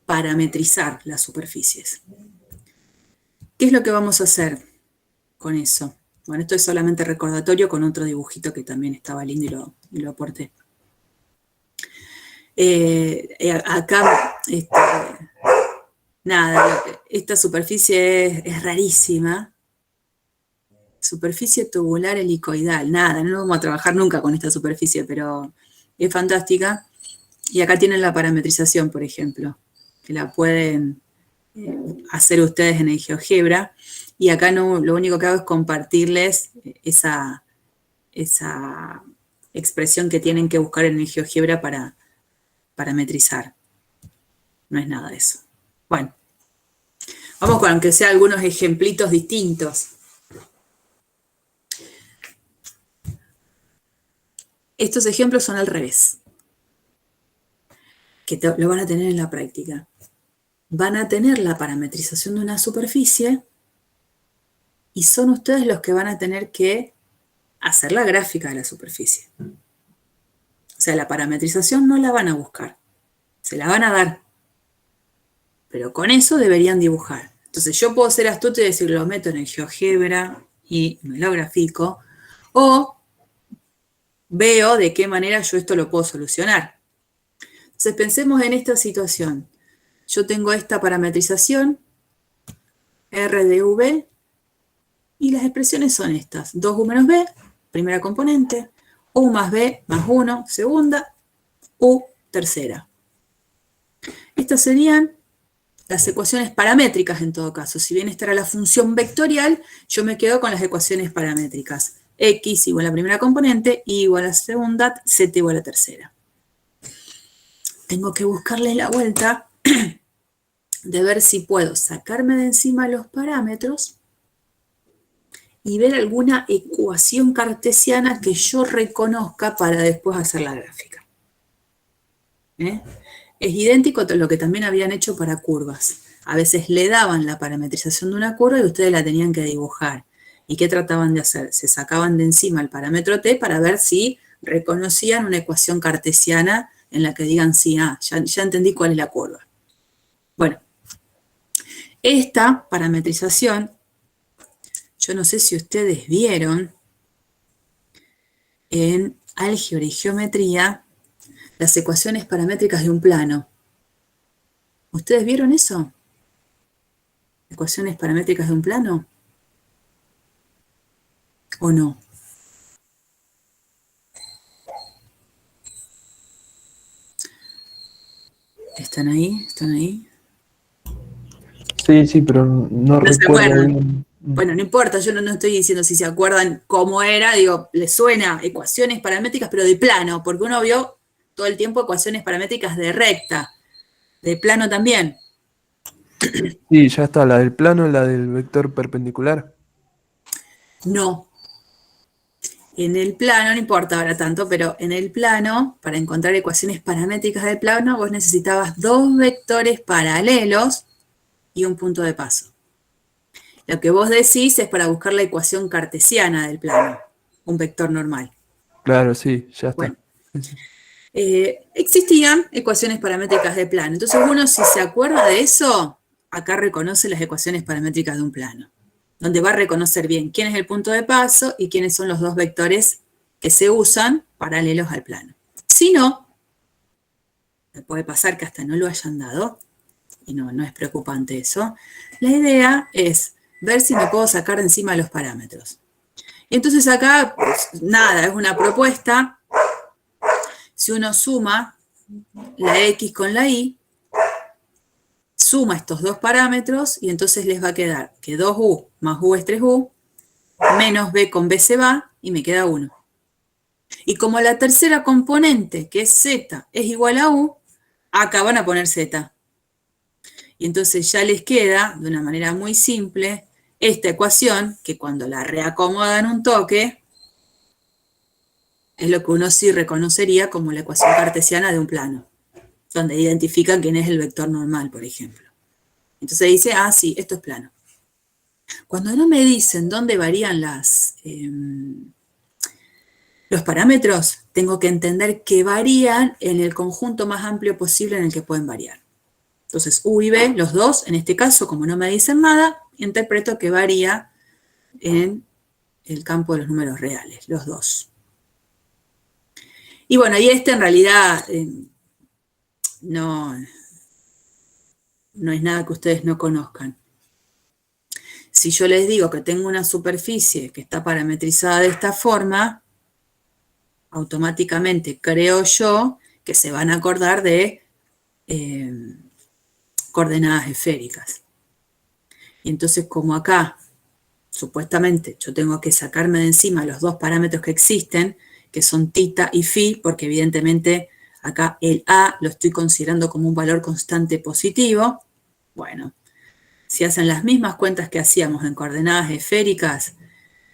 parametrizar las superficies. ¿Qué es lo que vamos a hacer con eso? Bueno, esto es solamente recordatorio con otro dibujito que también estaba lindo y lo aporté. Acá, nada, esta superficie es rarísima. Superficie tubular helicoidal. Nada, no vamos a trabajar nunca con esta superficie, pero es fantástica. Y acá tienen la parametrización, por ejemplo, que la pueden hacer ustedes en el GeoGebra. Y acá no, lo único que hago es compartirles esa expresión que tienen que buscar en el GeoGebra para parametrizar. No es nada de eso. Bueno, vamos con aunque sea algunos ejemplitos distintos. Estos ejemplos son al revés, que lo van a tener en la práctica. Van a tener la parametrización de una superficie y son ustedes los que van a tener que hacer la gráfica de la superficie. O sea, la parametrización no la van a buscar, se la van a dar. Pero con eso deberían dibujar. Entonces yo puedo ser astuto y decir, lo meto en el GeoGebra y me lo grafico, o veo de qué manera yo esto lo puedo solucionar. Entonces pensemos en esta situación. Yo tengo esta parametrización, R de V, y las expresiones son estas. 2U menos B, primera componente, U más B más 1, segunda, U, tercera. Estas serían las ecuaciones paramétricas en todo caso. Si bien esta era la función vectorial, yo me quedo con las ecuaciones paramétricas. X igual a la primera componente, Y igual a la segunda, Z igual a la tercera. Tengo que buscarle la vuelta de ver si puedo sacarme de encima los parámetros y ver alguna ecuación cartesiana que yo reconozca para después hacer la gráfica. Es idéntico a lo que también habían hecho para curvas. A veces le daban la parametrización de una curva y ustedes la tenían que dibujar. ¿Y qué trataban de hacer? Se sacaban de encima el parámetro t para ver si reconocían una ecuación cartesiana en la que digan, sí, ya entendí cuál es la curva. Bueno, esta parametrización, yo no sé si ustedes vieron en álgebra y geometría las ecuaciones paramétricas de un plano. ¿Ustedes vieron eso? ¿Ecuaciones paramétricas de un plano? ¿O no? ¿Están ahí? ¿Están ahí? Sí, pero no recuerdo bien. Bueno, no importa, yo no estoy diciendo si se acuerdan cómo era, digo, les suena ecuaciones paramétricas, pero de plano, porque uno vio todo el tiempo ecuaciones paramétricas de recta, de plano también. Sí, ya está, la del plano, la del vector perpendicular. No. En el plano, no importa ahora tanto, pero en el plano, para encontrar ecuaciones paramétricas del plano, vos necesitabas dos vectores paralelos y un punto de paso. Lo que vos decís es para buscar la ecuación cartesiana del plano, un vector normal. Claro, sí, ya está. Bueno, existían ecuaciones paramétricas de plano. Entonces uno, si se acuerda de eso, acá reconoce las ecuaciones paramétricas de un plano, donde va a reconocer bien quién es el punto de paso y quiénes son los dos vectores que se usan paralelos al plano. Si no, me puede pasar que hasta no lo hayan dado, y no es preocupante eso. La idea es ver si me puedo sacar de encima los parámetros. Y entonces acá, pues, nada, es una propuesta. Si uno suma la X con la Y, suma estos dos parámetros y entonces les va a quedar que 2U más U es 3U, menos B con B se va y me queda 1. Y como la tercera componente, que es z, es igual a u, acá van a poner z. Y entonces ya les queda, de una manera muy simple, esta ecuación, que cuando la reacomodan un toque, es lo que uno sí reconocería como la ecuación cartesiana de un plano, donde identifican quién es el vector normal, por ejemplo. Entonces dice, ah, sí, esto es plano. Cuando no me dicen dónde varían los parámetros, tengo que entender que varían en el conjunto más amplio posible en el que pueden variar. Entonces, U y B, los dos, en este caso, como no me dicen nada, interpreto que varía en el campo de los números reales, los dos. Y bueno, y este en realidad no es nada que ustedes no conozcan. Si yo les digo que tengo una superficie que está parametrizada de esta forma, automáticamente creo yo que se van a acordar de coordenadas esféricas. Y entonces, como acá, supuestamente, yo tengo que sacarme de encima los dos parámetros que existen, que son θ y φ, porque evidentemente acá el A lo estoy considerando como un valor constante positivo. Bueno, si hacen las mismas cuentas que hacíamos en coordenadas esféricas,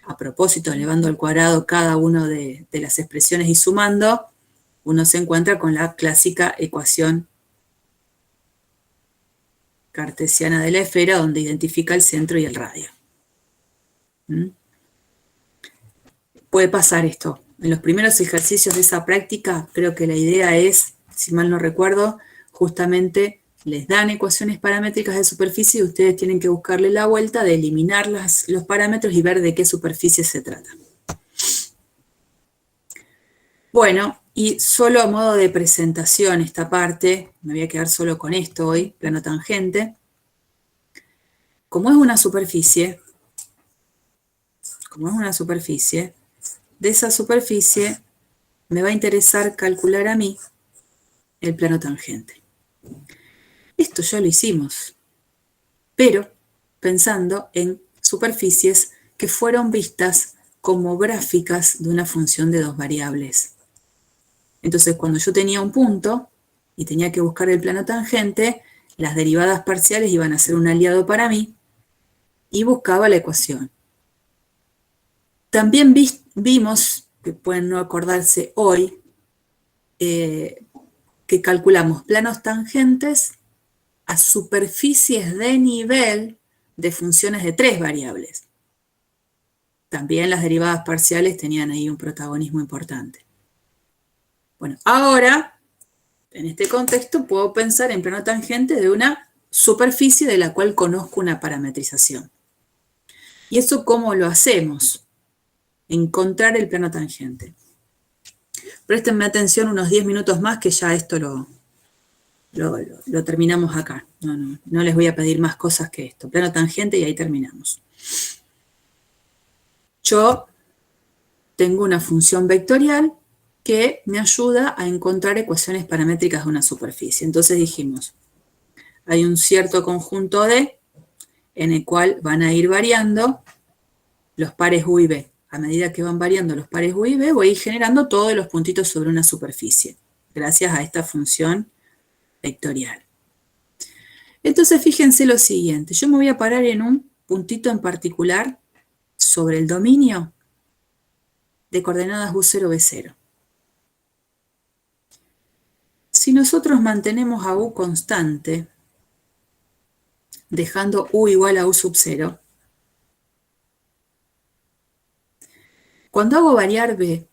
a propósito, elevando al cuadrado cada una de las expresiones y sumando, uno se encuentra con la clásica ecuación cartesiana de la esfera, donde identifica el centro y el radio. Puede pasar esto. En los primeros ejercicios de esa práctica, creo que la idea es, si mal no recuerdo, justamente les dan ecuaciones paramétricas de superficie y ustedes tienen que buscarle la vuelta de eliminar los parámetros y ver de qué superficie se trata. Bueno, y solo a modo de presentación esta parte, me voy a quedar solo con esto hoy, plano tangente. Como es una superficie, de esa superficie me va a interesar calcular a mí el plano tangente. Esto ya lo hicimos, pero pensando en superficies que fueron vistas como gráficas de una función de dos variables. Entonces, cuando yo tenía un punto y tenía que buscar el plano tangente, las derivadas parciales iban a ser un aliado para mí y buscaba la ecuación. También vimos, que pueden no acordarse hoy, que calculamos planos tangentes a superficies de nivel de funciones de tres variables. También las derivadas parciales tenían ahí un protagonismo importante. Bueno, ahora, en este contexto, puedo pensar en plano tangente de una superficie de la cual conozco una parametrización. ¿Y eso cómo lo hacemos? Encontrar el plano tangente. Préstenme atención unos 10 minutos más que ya esto lo terminamos acá. No les voy a pedir más cosas que esto. Plano tangente y ahí terminamos. Yo tengo una función vectorial que me ayuda a encontrar ecuaciones paramétricas de una superficie. Entonces dijimos, hay un cierto conjunto D en el cual van a ir variando los pares U y B. A medida que van variando los pares U y B, voy a ir generando todos los puntitos sobre una superficie, gracias a esta función vectorial. Entonces fíjense lo siguiente, yo me voy a parar en un puntito en particular sobre el dominio de coordenadas U0, B0. Si nosotros mantenemos a U constante, dejando U igual a U sub 0, cuando hago variar B,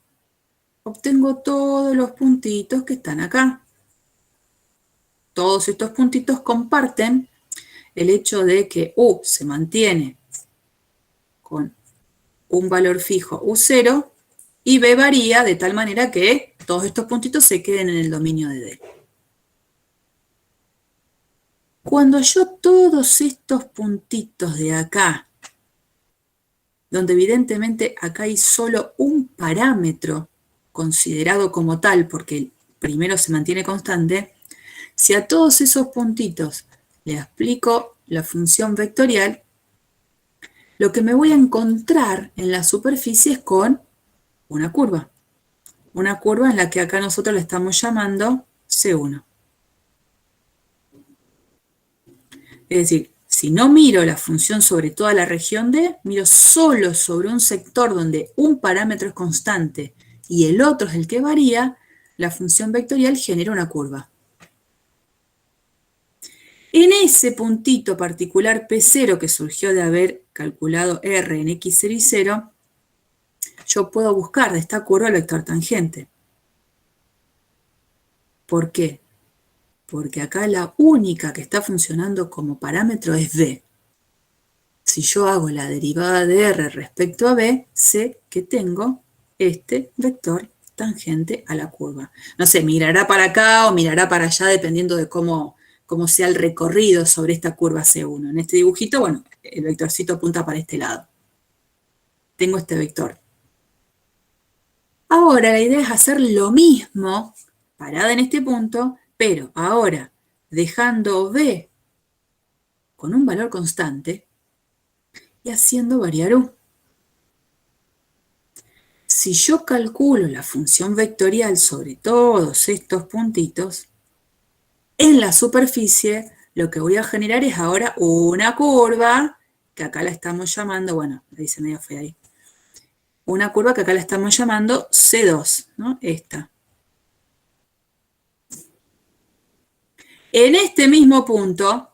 obtengo todos los puntitos que están acá. Todos estos puntitos comparten el hecho de que U se mantiene con un valor fijo U0 y B varía de tal manera que todos estos puntitos se queden en el dominio de D. Cuando yo todos estos puntitos de acá, donde evidentemente acá hay solo un parámetro considerado como tal, porque el primero se mantiene constante, si a todos esos puntitos le aplico la función vectorial, lo que me voy a encontrar en la superficie es con una curva. Una curva en la que acá nosotros le estamos llamando C1. Es decir, si no miro la función sobre toda la región D, miro solo sobre un sector donde un parámetro es constante y el otro es el que varía, la función vectorial genera una curva. En ese puntito particular P0 que surgió de haber calculado R en X0 y 0, yo puedo buscar de esta curva el vector tangente. ¿Por qué? Porque acá la única que está funcionando como parámetro es B. Si yo hago la derivada de R respecto a B, sé que tengo este vector tangente a la curva. No sé, mirará para acá o mirará para allá dependiendo de cómo sea el recorrido sobre esta curva C1. En este dibujito, bueno, el vectorcito apunta para este lado. Tengo este vector. Ahora la idea es hacer lo mismo, parada en este punto, pero ahora dejando B con un valor constante y haciendo variar U. Si yo calculo la función vectorial sobre todos estos puntitos, en la superficie lo que voy a generar es ahora una curva, que acá la estamos llamando, bueno, ahí se medio fue ahí, una curva que acá la estamos llamando C2, ¿no? Esta. En este mismo punto,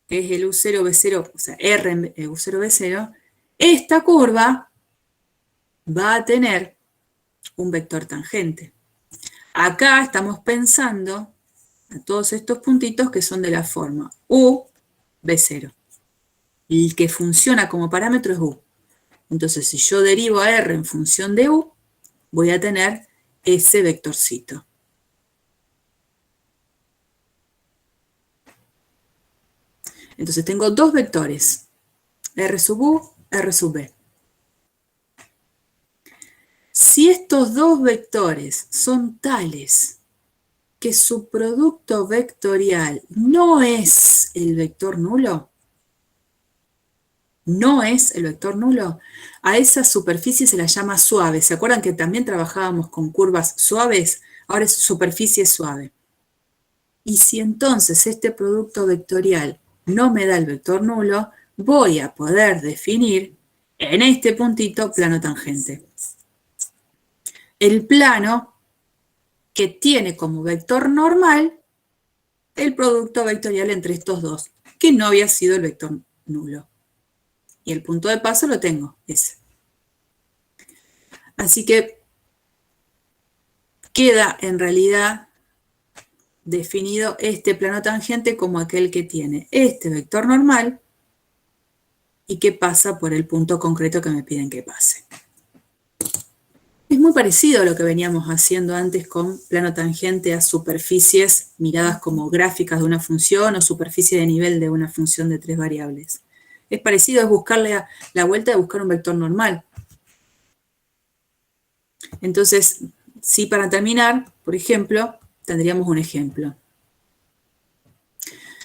que es el U0, B0, o sea, R en U0, B0, esta curva va a tener un vector tangente. Acá estamos pensando a todos estos puntitos que son de la forma U, B0. El que funciona como parámetro es U. Entonces, si yo derivo a R en función de U, voy a tener ese vectorcito. Entonces tengo dos vectores, R sub U, R sub B. Si estos dos vectores son tales que su producto vectorial no es el vector nulo, a esa superficie se la llama suave. ¿Se acuerdan que también trabajábamos con curvas suaves? Ahora es superficie suave. Y si entonces este producto vectorial no me da el vector nulo, voy a poder definir en este puntito plano tangente. El plano que tiene como vector normal el producto vectorial entre estos dos, que no había sido el vector nulo. Y el punto de paso lo tengo, ese. Así que queda en realidad definido este plano tangente como aquel que tiene este vector normal y que pasa por el punto concreto que me piden que pase. Es muy parecido a lo que veníamos haciendo antes con plano tangente a superficies miradas como gráficas de una función o superficie de nivel de una función de 3 variables. Es parecido, es buscarle la vuelta de buscar un vector normal. Entonces, sí, para terminar, por ejemplo, tendríamos un ejemplo.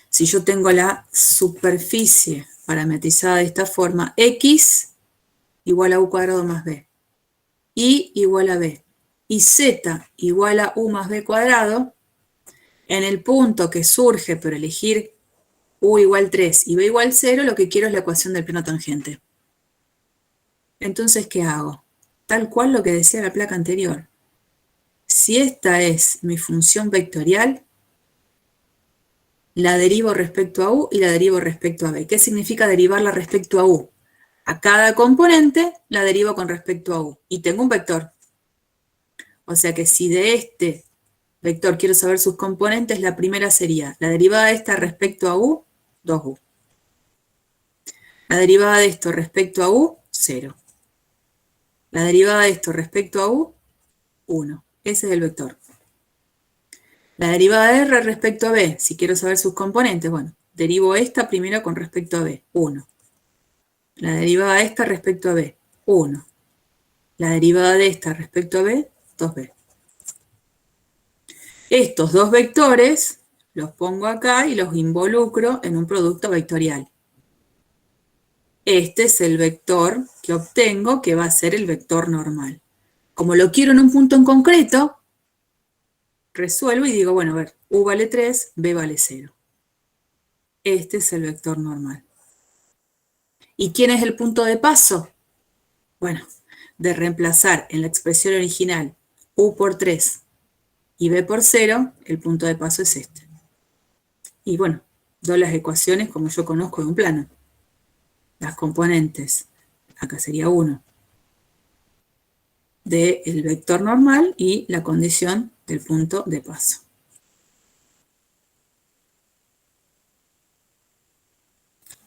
Si yo tengo la superficie parametrizada de esta forma, x igual a u cuadrado más b, y igual a b, y z igual a u más b cuadrado, en el punto que surge por elegir u igual 3 y b igual 0, lo que quiero es la ecuación del plano tangente. Entonces, ¿qué hago? Tal cual lo que decía la placa anterior. Si esta es mi función vectorial, la derivo respecto a u y la derivo respecto a b. ¿Qué significa derivarla respecto a u? A cada componente la derivo con respecto a u. Y tengo un vector. O sea que si de este vector quiero saber sus componentes, la primera sería la derivada de esta respecto a u, 2u. La derivada de esto respecto a u, 0. La derivada de esto respecto a u, 1. Ese es el vector. La derivada de R respecto a B, si quiero saber sus componentes, bueno, derivo esta primero con respecto a B, 1. La derivada de esta respecto a B, 1. La derivada de esta respecto a B, 2B. Estos dos vectores los pongo acá y los involucro en un producto vectorial. Este es el vector que obtengo, que va a ser el vector normal. como lo quiero en un punto en concreto, resuelvo y digo, bueno, a ver, U vale 3, B vale 0. Este es el vector normal. ¿Y quién es el punto de paso? Bueno, de reemplazar en la expresión original U por 3 y B por 0, el punto de paso es este. Y bueno, doy las ecuaciones como yo conozco de un plano. Las componentes, acá sería 1, del vector normal y la condición del punto de paso.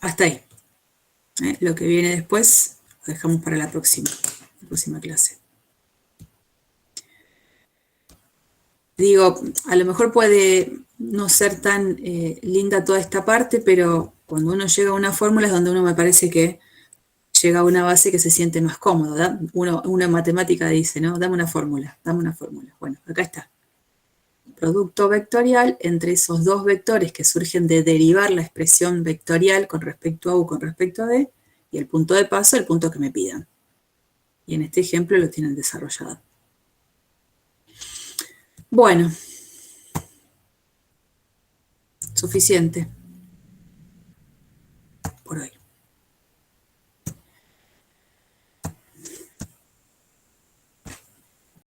Hasta ahí. Lo que viene después lo dejamos para la próxima clase. Digo, a lo mejor puede no ser tan linda toda esta parte, pero cuando uno llega a una fórmula es donde uno me parece que llega a una base que se siente más cómodo. Uno en matemática dice, ¿no? Dame una fórmula, dame una fórmula. Bueno, acá está. Producto vectorial entre esos dos vectores que surgen de derivar la expresión vectorial con respecto a U con respecto a D, y el punto de paso, el punto que me pidan. Y en este ejemplo lo tienen desarrollado. Bueno, suficiente.